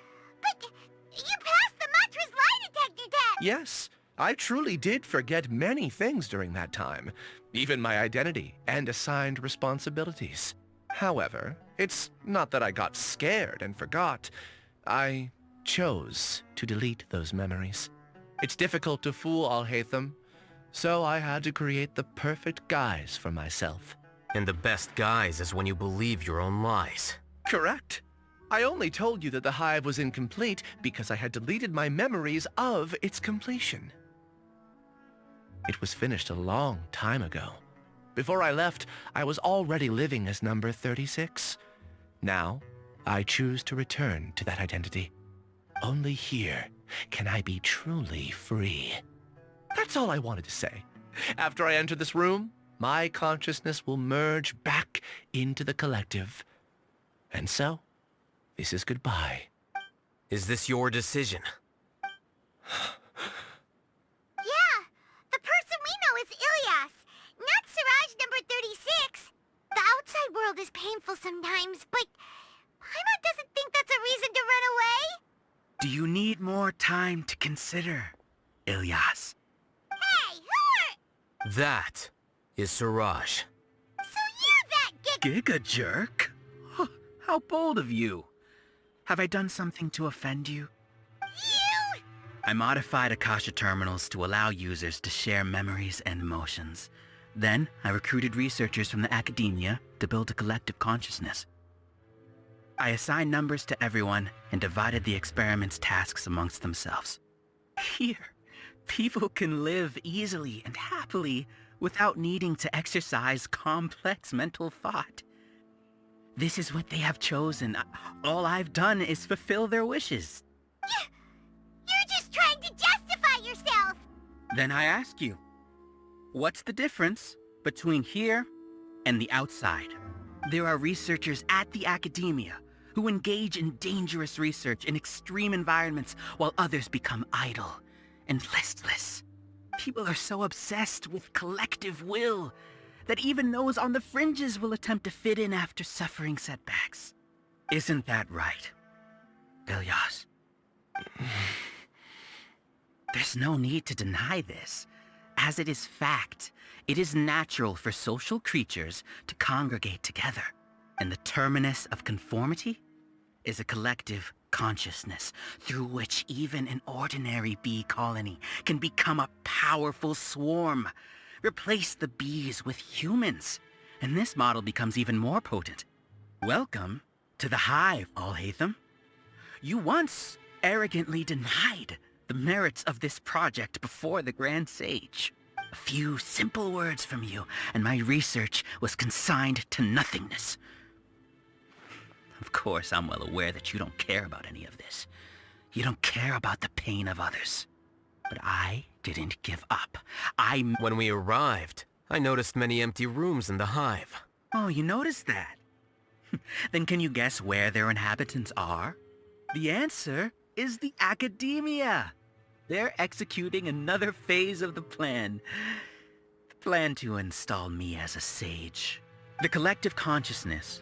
But you passed the Matra's lie detector test! Yes, I truly did forget many things during that time, even my identity and assigned responsibilities. However, it's not that I got scared and forgot. I chose to delete those memories. It's difficult to fool Alhaitham, so I had to create the perfect guise for myself. And the best guise is when you believe your own lies. Correct. I only told you that the Hive was incomplete because I had deleted my memories of its completion. It was finished a long time ago. Before I left, I was already living as number 36. Now, I choose to return to that identity. Only here can I be truly free. That's all I wanted to say. After I enter this room, my consciousness will merge back into the collective. And so, this is goodbye. Is this your decision? Yeah, the person we know is Ilias, not Siraj number 36. The outside world is painful sometimes, but Paimon doesn't think that's a reason to run away. Do you need more time to consider, Ilias? Hey, who are... That is Siraj. So you're that Giga Jerk? Huh, how bold of you. Have I done something to offend you? You? I modified Akasha terminals to allow users to share memories and emotions. Then, I recruited researchers from the academia to build a collective consciousness. I assigned numbers to everyone and divided the experiment's tasks amongst themselves. Here, people can live easily and happily without needing to exercise complex mental thought. This is what they have chosen. All I've done is fulfill their wishes. You're just trying to justify yourself. Then I ask you, what's the difference between here and the outside? There are researchers at the academia who engage in dangerous research in extreme environments while others become idle and listless. People are so obsessed with collective will that even those on the fringes will attempt to fit in after suffering setbacks. Isn't that right, Ilias? There's no need to deny this. As it is fact, it is natural for social creatures to congregate together. And the terminus of conformity is a collective consciousness through which even an ordinary bee colony can become a powerful swarm. Replace the bees with humans, and this model becomes even more potent. Welcome to the Hive, Alhaitham. You once arrogantly denied the merits of this project before the Grand Sage. A few simple words from you, and my research was consigned to nothingness. Of course, I'm well aware that you don't care about any of this. You don't care about the pain of others. But I didn't give up. When we arrived, I noticed many empty rooms in the hive. Oh, you noticed that? Then can you guess where their inhabitants are? The answer is the academia. They're executing another phase of the plan. The plan to install me as a sage. The collective consciousness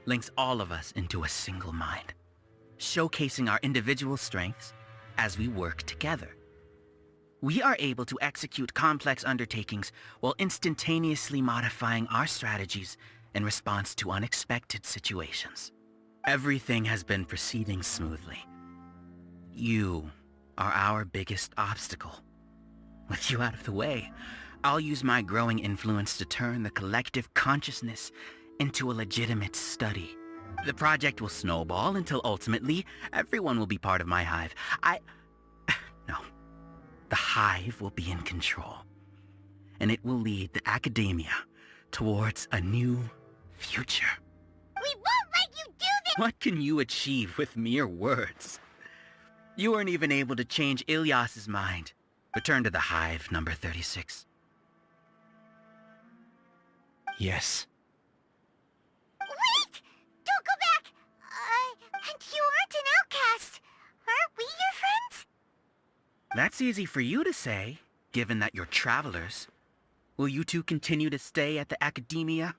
links all of us into a single mind, showcasing our individual strengths as we work together. We are able to execute complex undertakings while instantaneously modifying our strategies in response to unexpected situations. Everything has been proceeding smoothly. You are our biggest obstacle. With you out of the way, I'll use my growing influence to turn the collective consciousness into a legitimate study. The project will snowball until ultimately everyone will be part of my hive. No. The hive will be in control. And it will lead the academia towards a new future. We won't let you do this! What can you achieve with mere words? You weren't even able to change Ilyas's mind. Return to the hive, number 36. Yes. Wait! Don't go back! And you aren't an outcast. Aren't we your friends? That's easy for you to say, given that you're travelers. Will you two continue to stay at the academia?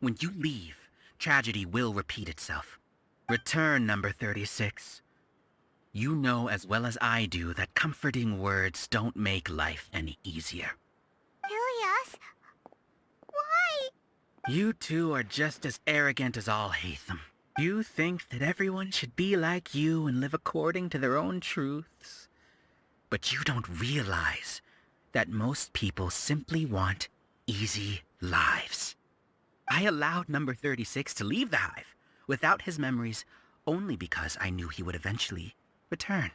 When you leave, tragedy will repeat itself. Return, number 36. You know as well as I do that comforting words don't make life any easier. Ilyas? Why? You two are just as arrogant as Alhaitham. You think that everyone should be like you and live according to their own truths. But you don't realize that most people simply want easy lives. I allowed number 36 to leave the hive without his memories only because I knew he would eventually return.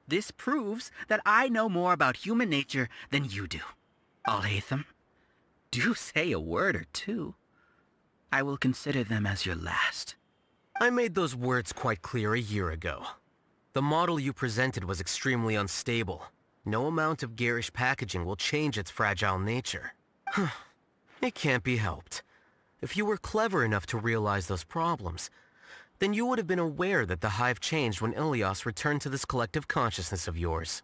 This proves that I know more about human nature than you do. Alhaitham, do say a word or two. I will consider them as your last. I made those words quite clear a year ago. The model you presented was extremely unstable. No amount of garish packaging will change its fragile nature. It can't be helped. If you were clever enough to realize those problems, then you would have been aware that the hive changed when Ilyas returned to this collective consciousness of yours.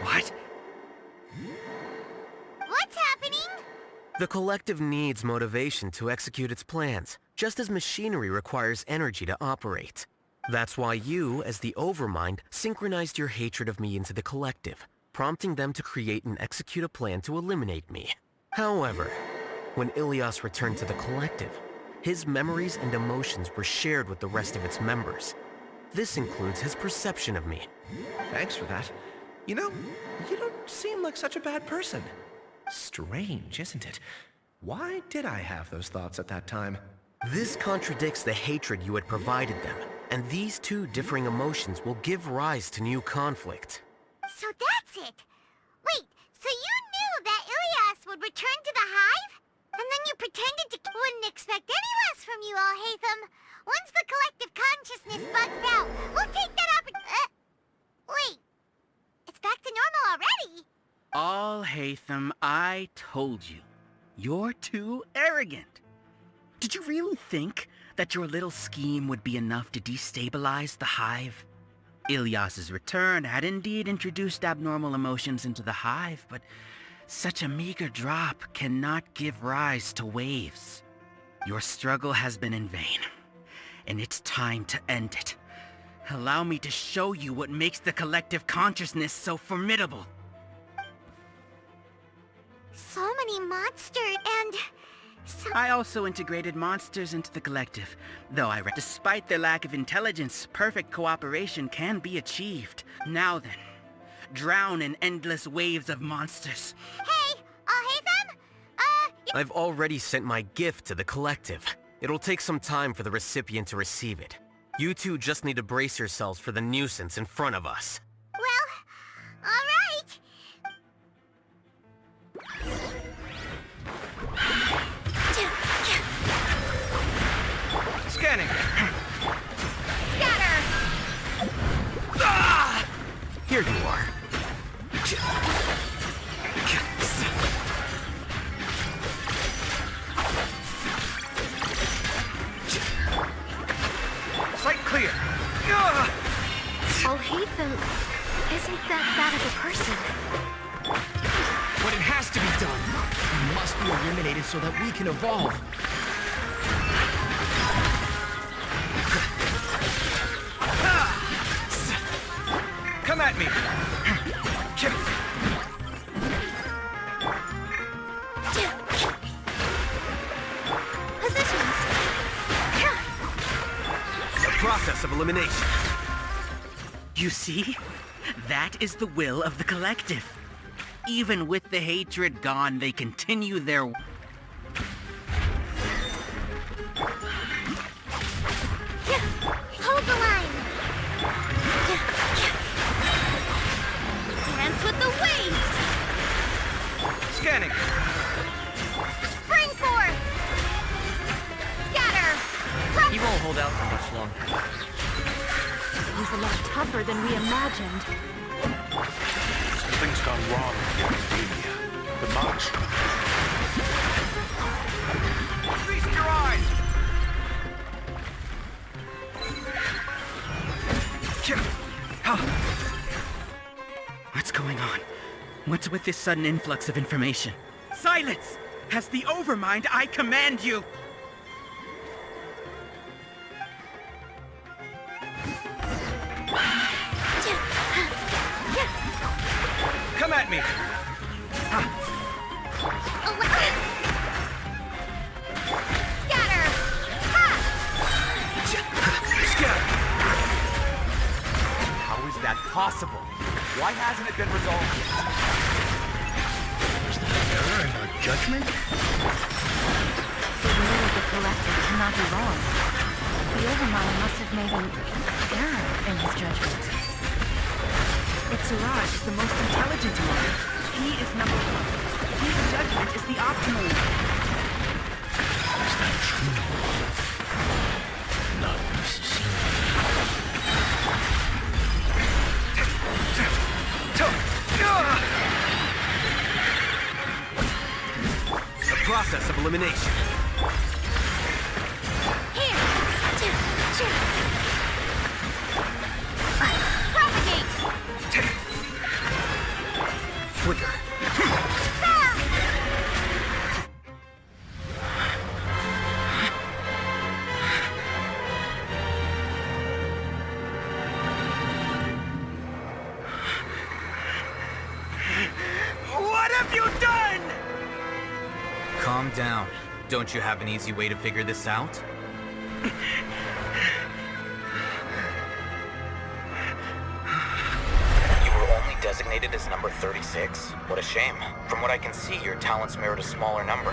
What? What's happening? The collective needs motivation to execute its plans, just as machinery requires energy to operate. That's why you, as the Overmind, synchronized your hatred of me into the collective, prompting them to create and execute a plan to eliminate me. However, when Ilyas returned to the collective, his memories and emotions were shared with the rest of its members. This includes his perception of me. Thanks for that. You know, you don't seem like such a bad person. Strange, isn't it? Why did I have those thoughts at that time? This contradicts the hatred you had provided them, and these two differing emotions will give rise to new conflict. So that's it. Wait, so you knew that Ilyas would return to the hive? And then you pretended to wouldn't expect any less from you, Alhaitham. Once the collective consciousness bugs out, we'll take that wait. It's back to normal already. Alhaitham, I told you. You're too arrogant. Did you really think that your little scheme would be enough to destabilize the hive? Ilyas's return had indeed introduced abnormal emotions into the hive, but such a meager drop cannot give rise to waves. Your struggle has been in vain, and it's time to end it. Allow me to show you what makes the collective consciousness so formidable. So many monsters and... I also integrated monsters into the collective, though despite their lack of intelligence, perfect cooperation can be achieved. Now then, drown in endless waves of monsters. Hey, Alhaitham? I've already sent my gift to the collective. It'll take some time for the recipient to receive it. You two just need to brace yourselves for the nuisance in front of us. Well, all right. Scanning. Scatter! Here you are. Sight clear. Alhaitham isn't that bad of a person. But it has to be done. He must be eliminated so that we can evolve. Come at me! Positions. The process of elimination. You see? That is the will of the collective. Even with the hatred gone, they continue their... Hold the line! Dance with the waves! Scanning! Spring forth! Scatter! He won't hold out for much longer. He's a lot tougher than we imagined. Something's gone wrong with the academia. The monster. Feast your eyes! What's going on? What's with this sudden influx of information? Silence! As the Overmind, I command you! Come at me! Scatter! Scatter! How is that possible? Why hasn't it been resolved yet? Error in our judgment? The will of the collective cannot be wrong. The Overmind must have made an error in his judgment. But Siraj is the most intelligent among us. He is number one. His judgment is the optimal one. Is that true? Not The process of elimination. Propagate! Flicker. What have you done? Calm down. Don't you have an easy way to figure this out? You were only designated as number 36? What a shame. From what I can see, your talents merit a smaller number.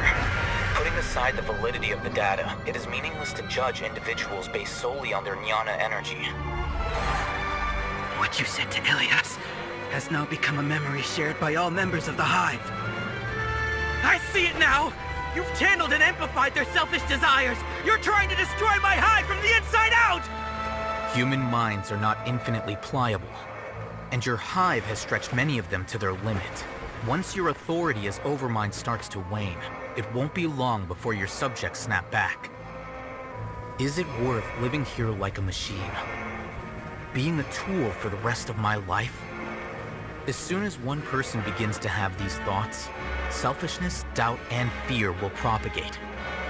Putting aside the validity of the data, it is meaningless to judge individuals based solely on their jnana energy. What you said to Ilias has now become a memory shared by all members of the Hive. I see it now! You've channeled and amplified their selfish desires! You're trying to destroy my Hive from the inside out! Human minds are not infinitely pliable, and your Hive has stretched many of them to their limit. Once your authority as Overmind starts to wane, it won't be long before your subjects snap back. Is it worth living here like a machine? Being a tool for the rest of my life? As soon as one person begins to have these thoughts, selfishness, doubt, and fear will propagate,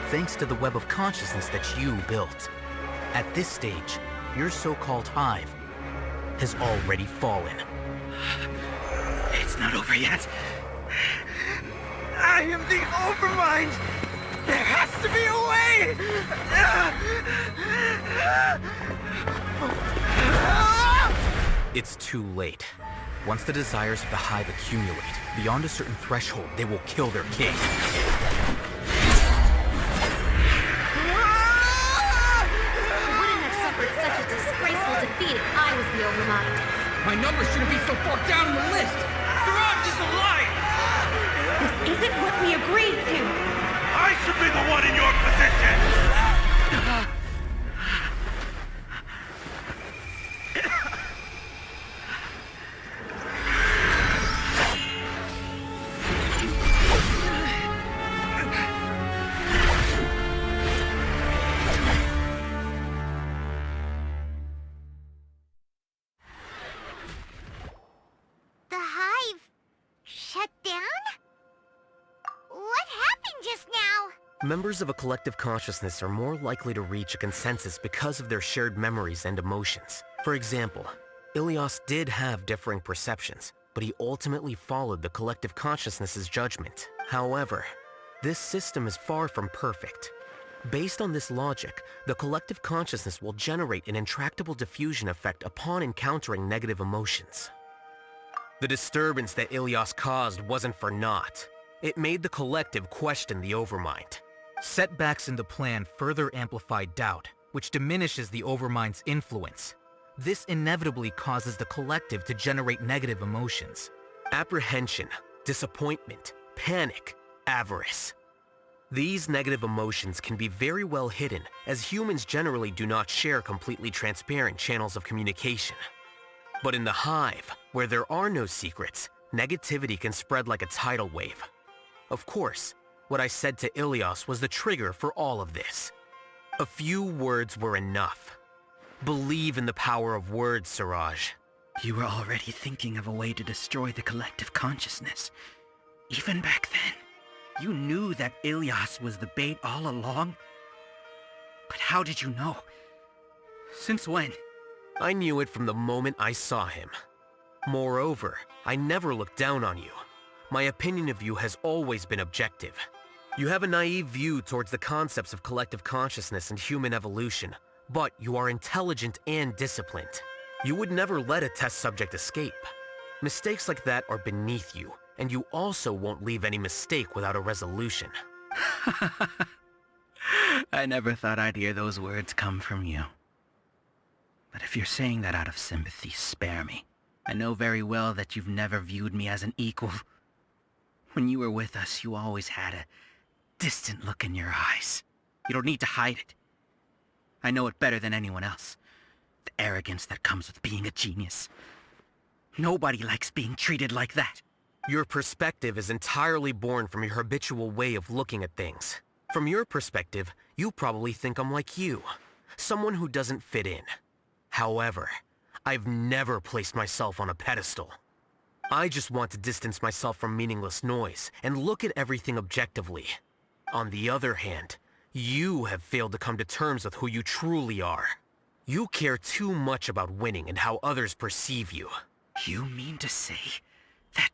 thanks to the web of consciousness that you built. At this stage, your so-called Hive has already fallen. It's not over yet. I am the Overmind! There has to be a way! It's too late. Once the desires of the Hive accumulate, beyond a certain threshold, they will kill their king. I wouldn't have suffered such a disgraceful defeat if I was the Overmind. My number shouldn't be so far down in the list. Siraj is a liar! This isn't what we agreed to! I should be the one in your position! Members of a collective consciousness are more likely to reach a consensus because of their shared memories and emotions. For example, Ilias did have differing perceptions, but he ultimately followed the collective consciousness's judgment. However, this system is far from perfect. Based on this logic, the collective consciousness will generate an intractable diffusion effect upon encountering negative emotions. The disturbance that Ilias caused wasn't for naught. It made the collective question the Overmind. Setbacks in the plan further amplify doubt, which diminishes the Overmind's influence. This inevitably causes the collective to generate negative emotions. Apprehension, disappointment, panic, avarice. These negative emotions can be very well hidden, as humans generally do not share completely transparent channels of communication. But in the hive, where there are no secrets, negativity can spread like a tidal wave. Of course, what I said to Ilias was the trigger for all of this. A few words were enough. Believe in the power of words, Siraj. You were already thinking of a way to destroy the collective consciousness. Even back then, you knew that Ilias was the bait all along. But how did you know? Since when? I knew it from the moment I saw him. Moreover, I never looked down on you. My opinion of you has always been objective. You have a naive view towards the concepts of collective consciousness and human evolution, but you are intelligent and disciplined. You would never let a test subject escape. Mistakes like that are beneath you, and you also won't leave any mistake without a resolution. I never thought I'd hear those words come from you. But if you're saying that out of sympathy, spare me. I know very well that you've never viewed me as an equal. When you were with us, you always had a distant look in your eyes. You don't need to hide it. I know it better than anyone else. The arrogance that comes with being a genius. Nobody likes being treated like that. Your perspective is entirely born from your habitual way of looking at things. From your perspective, you probably think I'm like you, someone who doesn't fit in. However, I've never placed myself on a pedestal. I just want to distance myself from meaningless noise and look at everything objectively. On the other hand, you have failed to come to terms with who you truly are. You care too much about winning and how others perceive you. You mean to say that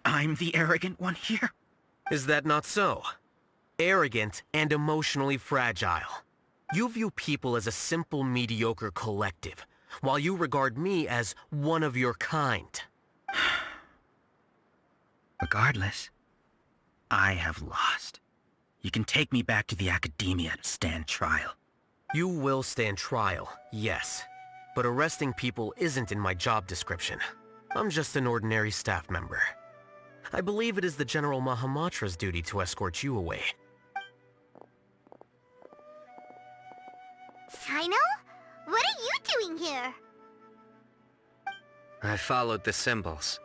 I'm the arrogant one here? Is that not so? Arrogant and emotionally fragile. You view people as a simple, mediocre collective, while you regard me as one of your kind. Regardless, I have lost. You can take me back to the academia to stand trial. You will stand trial, yes. But arresting people isn't in my job description. I'm just an ordinary staff member. I believe it is the General Mahamatra's duty to escort you away. Sino? What are you doing here? I followed the symbols.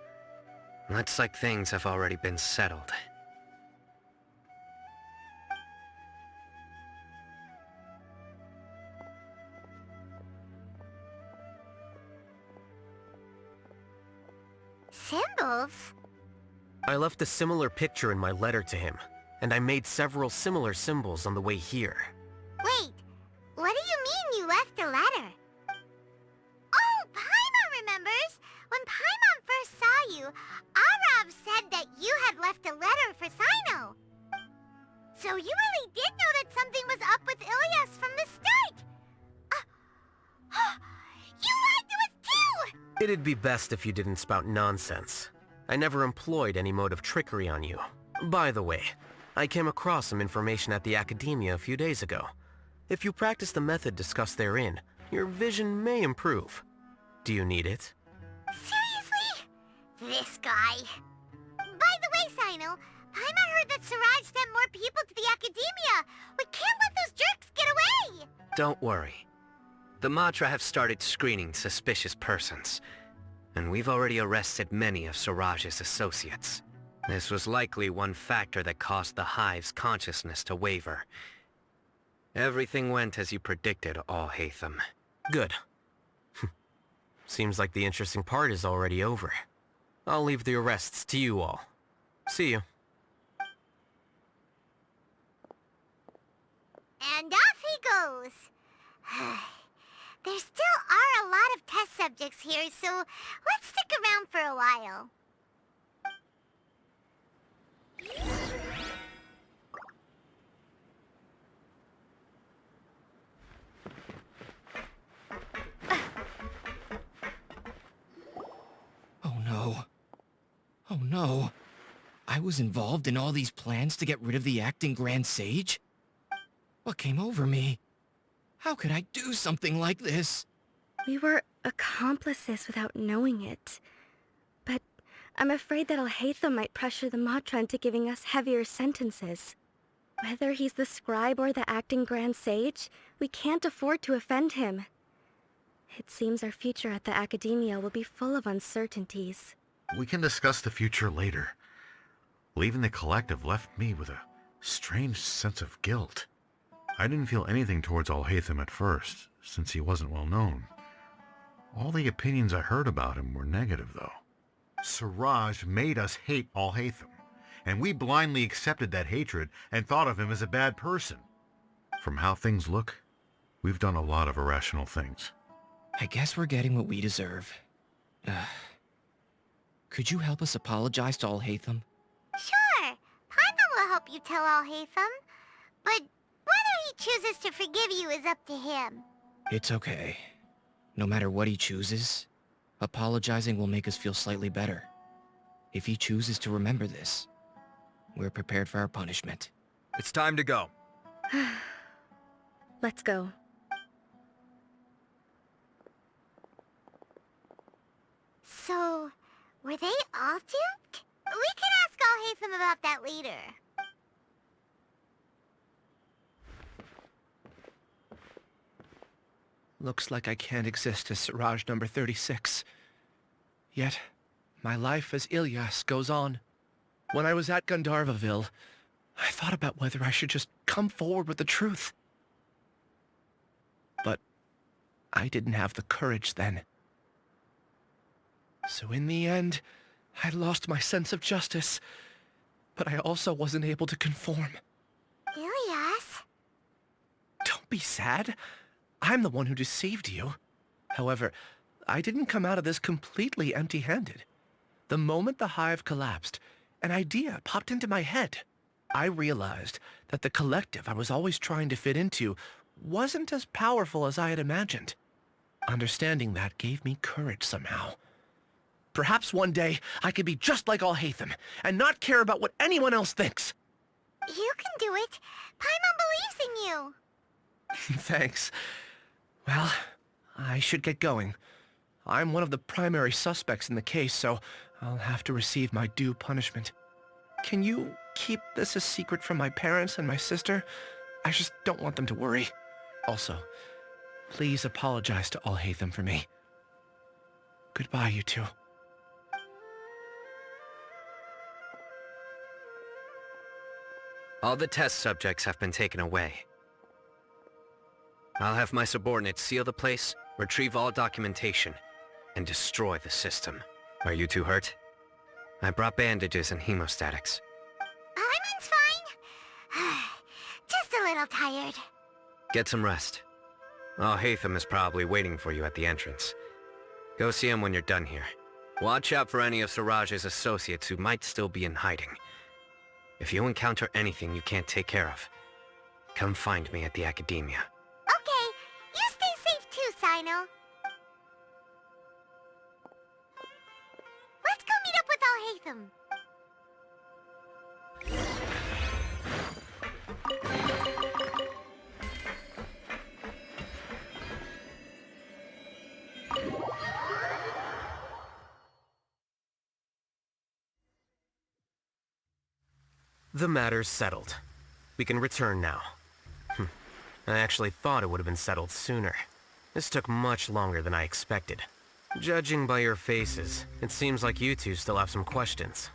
Looks like things have already been settled. Symbols? I left a similar picture in my letter to him, and I made several similar symbols on the way here. Wait, what do you mean you left a letter? Oh, Paimon remembers! When Paimon first saw you, Arav said that you had left a letter for Sino. So you really did know that something was up with Ilias from the start! You lied to us too! It'd be best if you didn't spout nonsense. I never employed any mode of trickery on you. By the way, I came across some information at the Academia a few days ago. If you practice the method discussed therein, your vision may improve. Do you need it? Seriously? This guy. By the way, Sino, Paimon heard that Siraj sent more people to the Academia. We can't let those jerks get away! Don't worry. The Matra have started screening suspicious persons, and we've already arrested many of Siraj's associates. This was likely one factor that caused the Hive's consciousness to waver. Everything went as you predicted, Alhaitham. Good. Seems like the interesting part is already over. I'll leave the arrests to you all. See you. And off he goes. There still are a lot of test subjects here, so let's stick around for a while. Oh no. Oh no. I was involved in all these plans to get rid of the acting Grand Sage? What came over me? How could I do something like this? We were accomplices without knowing it. But I'm afraid that Alhaitham might pressure the Matra into giving us heavier sentences. Whether he's the scribe or the acting Grand Sage, we can't afford to offend him. It seems our future at the Academia will be full of uncertainties. We can discuss the future later. Leaving the collective left me with a strange sense of guilt. I didn't feel anything towards Alhaitham at first, since he wasn't well known. All the opinions I heard about him were negative, though. Siraj made us hate Alhaitham, and we blindly accepted that hatred and thought of him as a bad person. From how things look, we've done a lot of irrational things. I guess we're getting what we deserve. Could you help us apologize to Alhaitham? Sure, Paimon will help you tell Alhaitham, but whether he chooses to forgive you is up to him. It's okay. No matter what he chooses, apologizing will make us feel slightly better. If he chooses to remember this, we're prepared for our punishment. It's time to go. Let's go. So, were they all duped? We can ask Alhaitham about that later. Looks like I can't exist as Siraj number 36. Yet, my life as Ilyas goes on. When I was at Gandharvaville, I thought about whether I should just come forward with the truth. But I didn't have the courage then. So in the end, I lost my sense of justice, but I also wasn't able to conform. Ilyas? Don't be sad. I'm the one who deceived you. However, I didn't come out of this completely empty-handed. The moment the hive collapsed, an idea popped into my head. I realized that the collective I was always trying to fit into wasn't as powerful as I had imagined. Understanding that gave me courage somehow. Perhaps one day I could be just like Alhaitham and not care about what anyone else thinks. You can do it. Paimon believes in you. Thanks. Well, I should get going. I'm one of the primary suspects in the case, so I'll have to receive my due punishment. Can you keep this a secret from my parents and my sister? I just don't want them to worry. Also, please apologize to Alhaitham for me. Goodbye, you two. All the test subjects have been taken away. I'll have my subordinates seal the place, retrieve all documentation, and destroy the system. Are you two hurt? I brought bandages and hemostatics. Paimon's fine. Just a little tired. Get some rest. Alhaitham is probably waiting for you at the entrance. Go see him when you're done here. Watch out for any of Siraj's associates who might still be in hiding. If you encounter anything you can't take care of, come find me at the Academia. Okay, you stay safe too, Sino. Let's go meet up with Alhaitham. The matter's settled. We can return now. I actually thought it would have been settled sooner. This took much longer than I expected. Judging by your faces, it seems like you two still have some questions.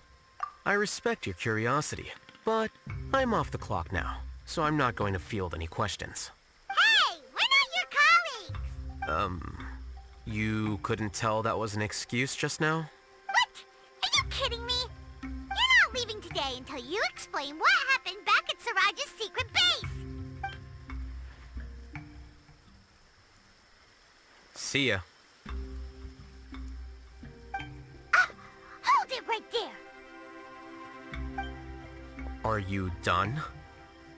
I respect your curiosity, but I'm off the clock now, so I'm not going to field any questions. Hey, we're not your colleagues! You couldn't tell that was an excuse just now? What? Are you kidding me? You're not leaving today until you explain what happened back at Siraj's secret base. See ya. Hold it right there! Are you done?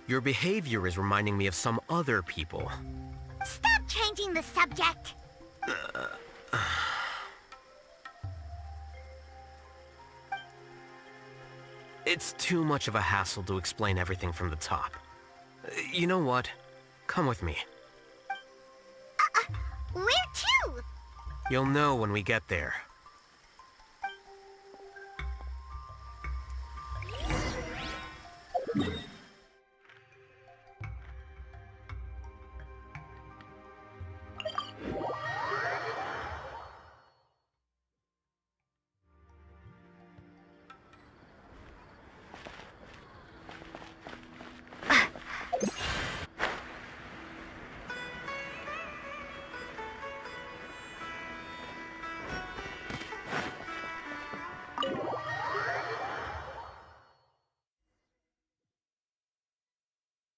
Your behavior is reminding me of some other people. Stop changing the subject! It's too much of a hassle to explain everything from the top. You know what? Come with me. Where to? You'll know when we get there.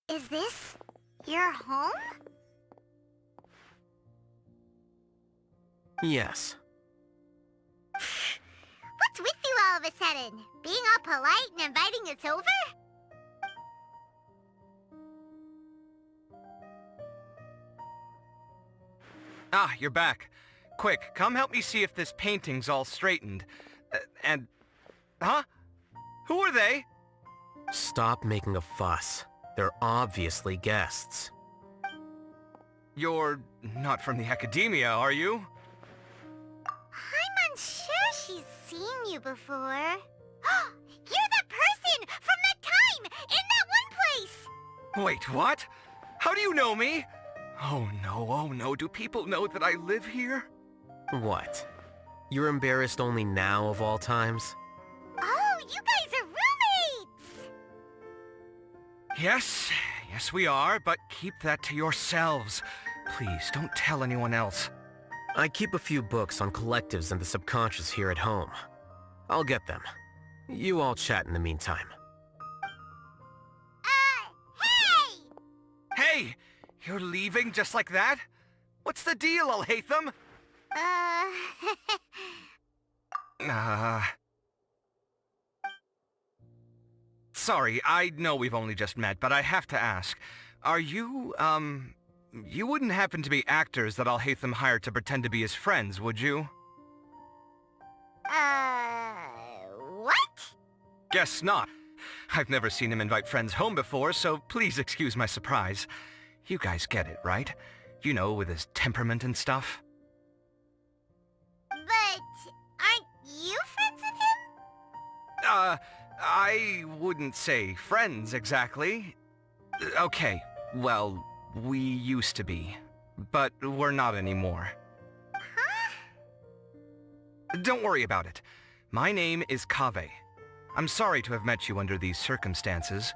Is this your home? Yes. What's with you all of a sudden? Being all polite and inviting us over? Ah, you're back. Quick, come help me see if this painting's all straightened. Huh? Who are they? Stop making a fuss. They're obviously guests. You're not from the Academia, are you? I'm unsure she's seen you before. You're the person from that time in that one place! Wait, what? How do you know me? Oh no, do people know that I live here? What? You're embarrassed only now of all times? Oh, you guys are roommates! Yes we are, but keep that to yourselves. Please, don't tell anyone else. I keep a few books on collectives and the subconscious here at home. I'll get them. You all chat in the meantime. Hey! You're leaving just like that? What's the deal, Alhaitham? Sorry, I know we've only just met, but I have to ask. Are you, you wouldn't happen to be actors that Alhaitham hired to pretend to be his friends, would you? What? Guess not. I've never seen him invite friends home before, so please excuse my surprise. You guys get it, right? You know, with his temperament and stuff. But aren't you friends with him? I wouldn't say friends exactly. Okay, well, we used to be, but we're not anymore. Huh? Don't worry about it. My name is Kaveh. I'm sorry to have met you under these circumstances.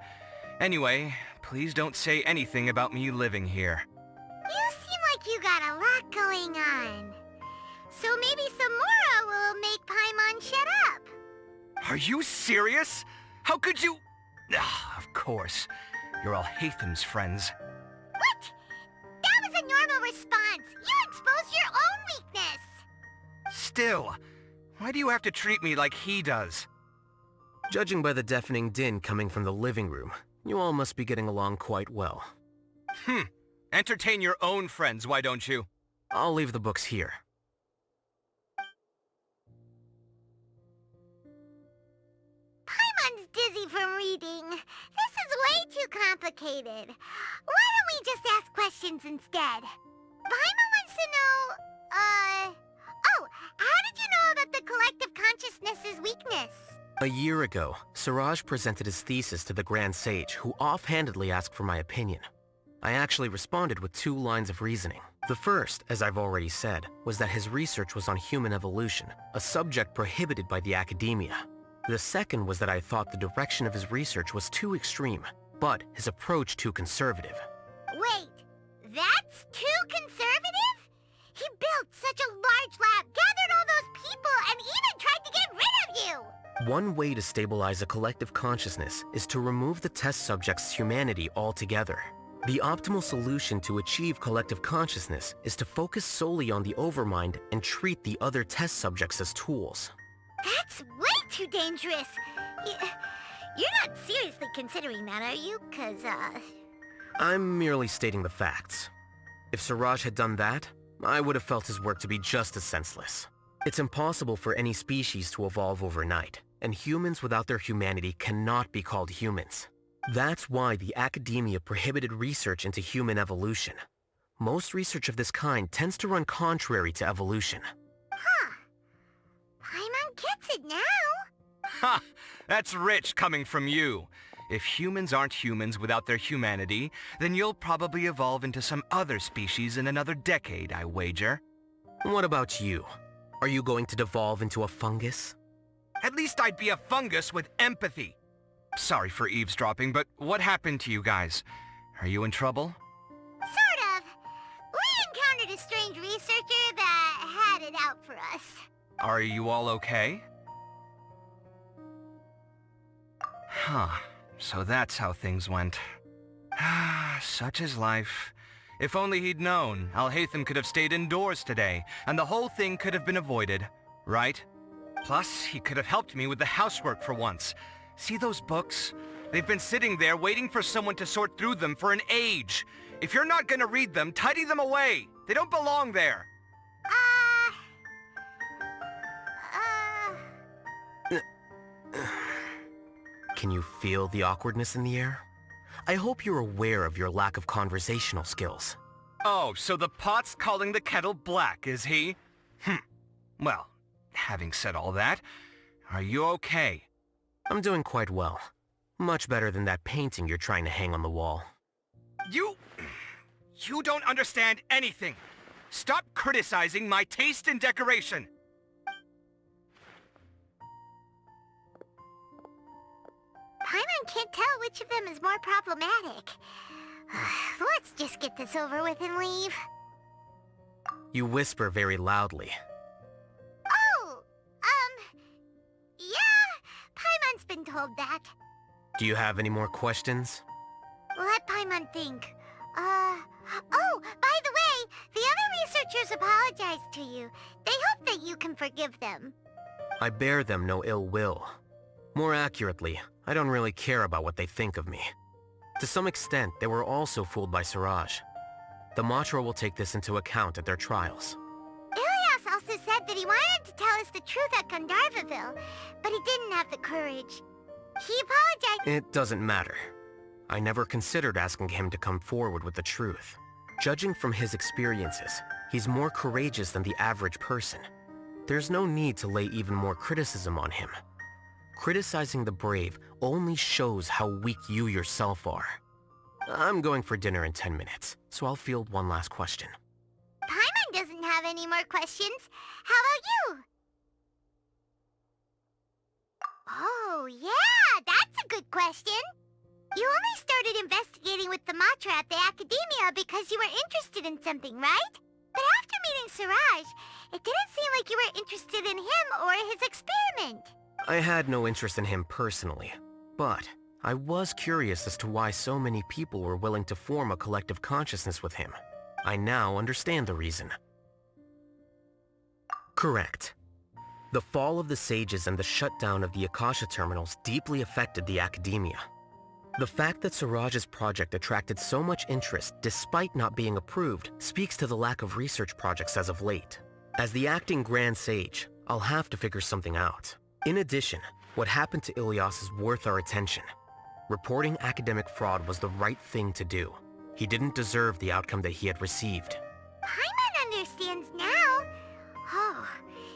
Anyway, please don't say anything about me living here. You seem like you got a lot going on. So maybe Samora will make Paimon shut up. Are you serious? How could you... Of course. You're Alhaitham's friends. What? That was a normal response. You exposed your own weakness. Still, why do you have to treat me like he does? Judging by the deafening din coming from the living room, you all must be getting along quite well. Entertain your own friends, why don't you? I'll leave the books here. Paimon's dizzy from reading. This is way too complicated. Why don't we just ask questions instead? Paimon wants to know, oh, how did you know about the collective consciousness's weakness? A year ago, Siraj presented his thesis to the Grand Sage, who offhandedly asked for my opinion. I actually responded with 2 lines of reasoning. The first, as I've already said, was that his research was on human evolution, a subject prohibited by the Academia. The second was that I thought the direction of his research was too extreme, but his approach too conservative. Wait, that's too conservative? He built such a large lab, gathered all those people, and even tried to get rid of you! One way to stabilize a collective consciousness is to remove the test subject's humanity altogether. The optimal solution to achieve collective consciousness is to focus solely on the overmind and treat the other test subjects as tools. That's way too dangerous. You're not seriously considering that, are you? 'Cause, I'm merely stating the facts. If Siraj had done that, I would have felt his work to be just as senseless. It's impossible for any species to evolve overnight, and humans without their humanity cannot be called humans. That's why the academia prohibited research into human evolution. Most research of this kind tends to run contrary to evolution. Huh. Paimon gets it now. Ha! That's rich coming from you. If humans aren't humans without their humanity, then you'll probably evolve into some other species in another decade, I wager. What about you? Are you going to devolve into a fungus? At least I'd be a fungus with empathy. Sorry for eavesdropping, but what happened to you guys? Are you in trouble? Sort of. We encountered a strange researcher that had it out for us. Are you all okay? Huh. So that's how things went. Such is life. If only he'd known, Alhaitham could have stayed indoors today, and the whole thing could have been avoided, right? Plus, he could have helped me with the housework for once. See those books? They've been sitting there waiting for someone to sort through them for an age. If you're not gonna read them, tidy them away. They don't belong there. Can you feel the awkwardness in the air? I hope you're aware of your lack of conversational skills. Oh, so the pot's calling the kettle black, is he? Well, having said all that, are you okay? I'm doing quite well. Much better than that painting you're trying to hang on the wall. You don't understand anything. Stop criticizing my taste in decoration. Paimon can't tell which of them is more problematic. Let's just get this over with and leave. You whisper very loudly. Oh, yeah, Paimon's been told that. Do you have any more questions? Let Paimon think. Oh, by the way, the other researchers apologized to you. They hope that you can forgive them. I bear them no ill will. More accurately, I don't really care about what they think of me. To some extent, they were also fooled by Siraj. The Matra will take this into account at their trials. Ilias also said that he wanted to tell us the truth at Gandharvaville, but he didn't have the courage. He apologized— It doesn't matter. I never considered asking him to come forward with the truth. Judging from his experiences, he's more courageous than the average person. There's no need to lay even more criticism on him. Criticizing the brave only shows how weak you yourself are. I'm going for dinner in 10 minutes, so I'll field one last question. Paimon doesn't have any more questions. How about you? Oh, yeah, that's a good question. You only started investigating with the Matra at the Academia because you were interested in something, right? But after meeting Siraj, it didn't seem like you were interested in him or his experiment. I had no interest in him personally, but I was curious as to why so many people were willing to form a collective consciousness with him. I now understand the reason. Correct. The fall of the sages and the shutdown of the Akasha terminals deeply affected the Academia. The fact that Siraj's project attracted so much interest despite not being approved speaks to the lack of research projects as of late. As the acting Grand Sage, I'll have to figure something out. In addition, what happened to Ilias is worth our attention. Reporting academic fraud was the right thing to do. He didn't deserve the outcome that he had received. Paimon understands now. Oh,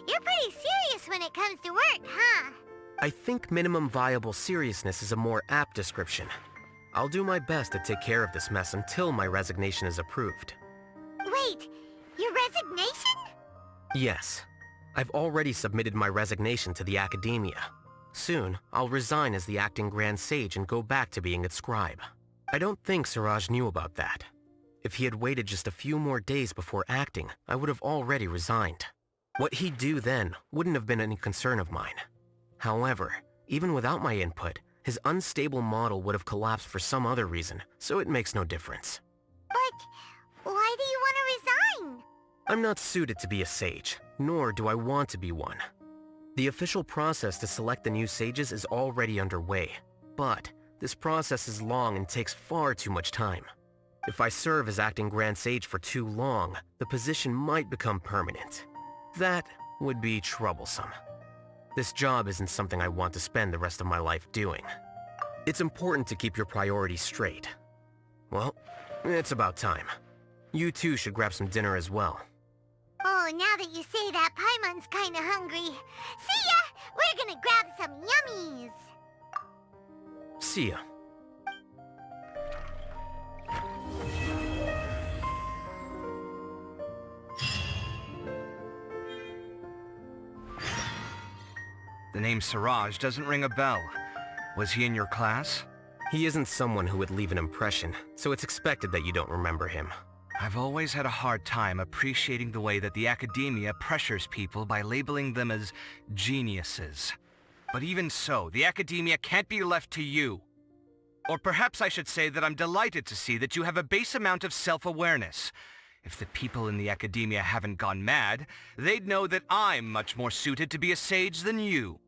you're pretty serious when it comes to work, huh? I think minimum viable seriousness is a more apt description. I'll do my best to take care of this mess until my resignation is approved. Wait, your resignation? Yes. I've already submitted my resignation to the Academia. Soon, I'll resign as the acting Grand Sage and go back to being its scribe. I don't think Siraj knew about that. If he had waited just a few more days before acting, I would have already resigned. What he'd do then wouldn't have been any concern of mine. However, even without my input, His unstable model would have collapsed for some other reason, so it makes no difference. But why do you want to resign? I'm not suited to be a sage, nor do I want to be one. The official process to select the new sages is already underway, but this process is long and takes far too much time. If I serve as acting Grand Sage for too long, the position might become permanent. That would be troublesome. This job isn't something I want to spend the rest of my life doing. It's important to keep your priorities straight. Well, it's about time. You two should grab some dinner as well. Oh, now that you say that, Paimon's kinda hungry. See ya! We're gonna grab some yummies! See ya. The name Siraj doesn't ring a bell. Was he in your class? He isn't someone who would leave an impression, so it's expected that you don't remember him. I've always had a hard time appreciating the way that the academia pressures people by labeling them as geniuses. But even so, the academia can't be left to you. Or perhaps I should say that I'm delighted to see that you have a base amount of self-awareness. If the people in the academia haven't gone mad, they'd know that I'm much more suited to be a sage than you.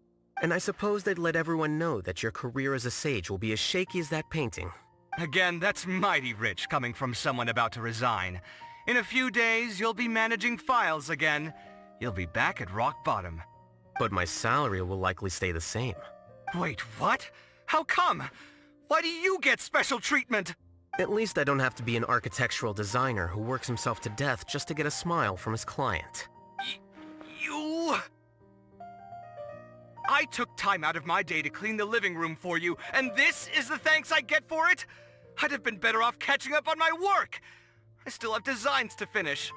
And I suppose they'd let everyone know that your career as a sage will be as shaky as that painting. Again, that's mighty rich coming from someone about to resign. In a few days, you'll be managing files again. You'll be back at rock bottom. But my salary will likely stay the same. Wait, what? How come? Why do you get special treatment? At least I don't have to be an architectural designer who works himself to death just to get a smile from his client. You... I took time out of my day to clean the living room for you, and this is the thanks I get for it? I'd have been better off catching up on my work. I still have designs to finish.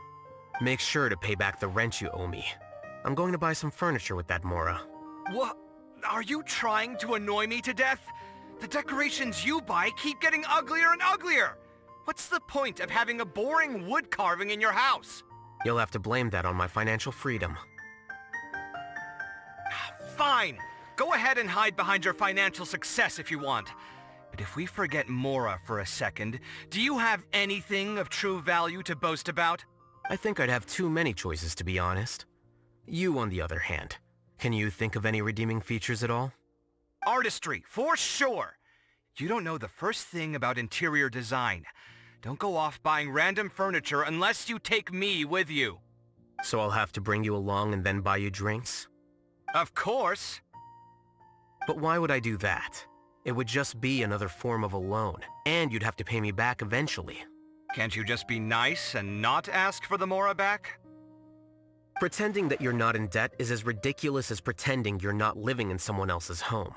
Make sure to pay back the rent you owe me. I'm going to buy some furniture with that Mora. What? Are you trying to annoy me to death? The decorations you buy keep getting uglier and uglier. What's the point of having a boring wood carving in your house? You'll have to blame that on my financial freedom. Fine. Go ahead and hide behind your financial success if you want. But if we forget Mora for a second, do you have anything of true value to boast about? I think I'd have too many choices, to be honest. You, on the other hand, can you think of any redeeming features at all? Artistry, for sure. You don't know the first thing about interior design. Don't go off buying random furniture unless you take me with you. So I'll have to bring you along and then buy you drinks? Of course. But why would I do that? It would just be another form of a loan, and you'd have to pay me back eventually. Can't you just be nice and not ask for the Mora back? Pretending that you're not in debt is as ridiculous as pretending you're not living in someone else's home.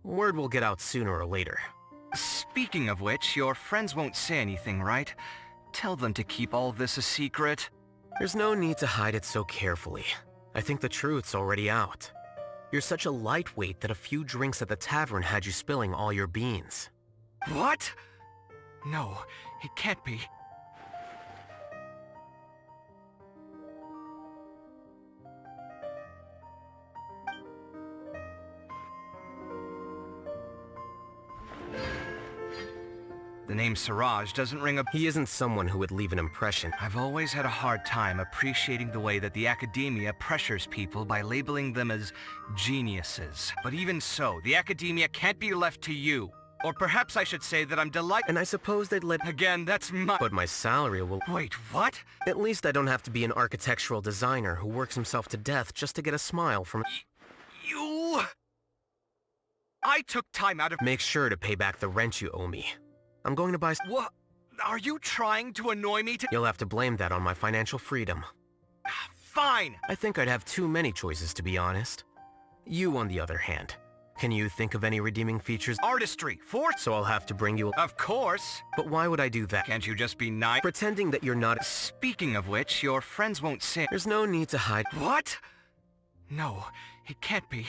Word will get out sooner or later. Speaking of which, your friends won't say anything, right? Tell them to keep all this a secret. There's no need to hide it so carefully. I think the truth's already out. You're such a lightweight that a few drinks at the tavern had you spilling all your beans. What? No, it can't be. The name Siraj doesn't ring a... He isn't someone who would leave an impression. I've always had a hard time appreciating the way that the academia pressures people by labeling them as geniuses. But even so, the academia can't be left to you. Or perhaps I should say that I'm delighted... And I suppose they'd let... Again, that's my... But my salary will... Wait, what? At least I don't have to be an architectural designer who works himself to death just to get a smile from... You... I took time out of... Make sure to pay back the rent you owe me. I'm going to buy... What? Are you trying to annoy me to... You'll have to blame that on my financial freedom. Fine. I think I'd have too many choices, to be honest. You, on the other hand, can you think of any redeeming features? Artistry, for... So I'll have to bring you... Of course. But why would I do that? Can't you just be nice? Pretending that you're not... Speaking of which, your friends won't say... There's no need to hide... What? No, it can't be.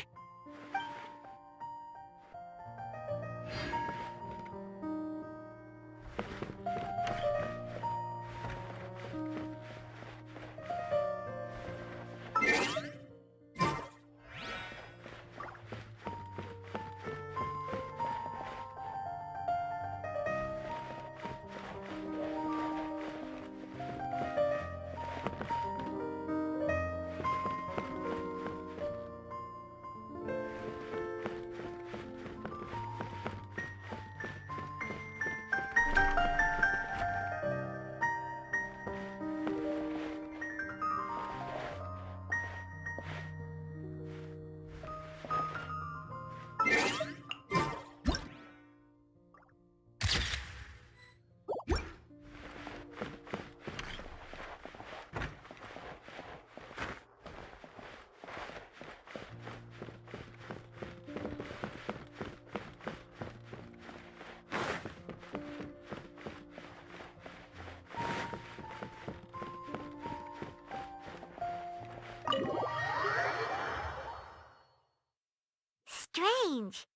strange.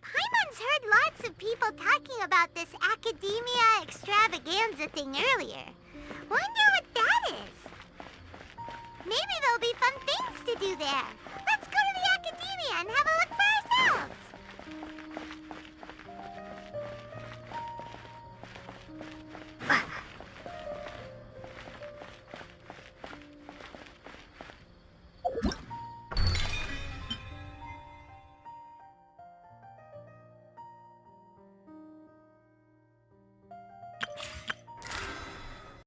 Paimon's heard lots of people talking about this academia extravaganza thing earlier. Wonder what that is. Maybe there'll be fun things to do there.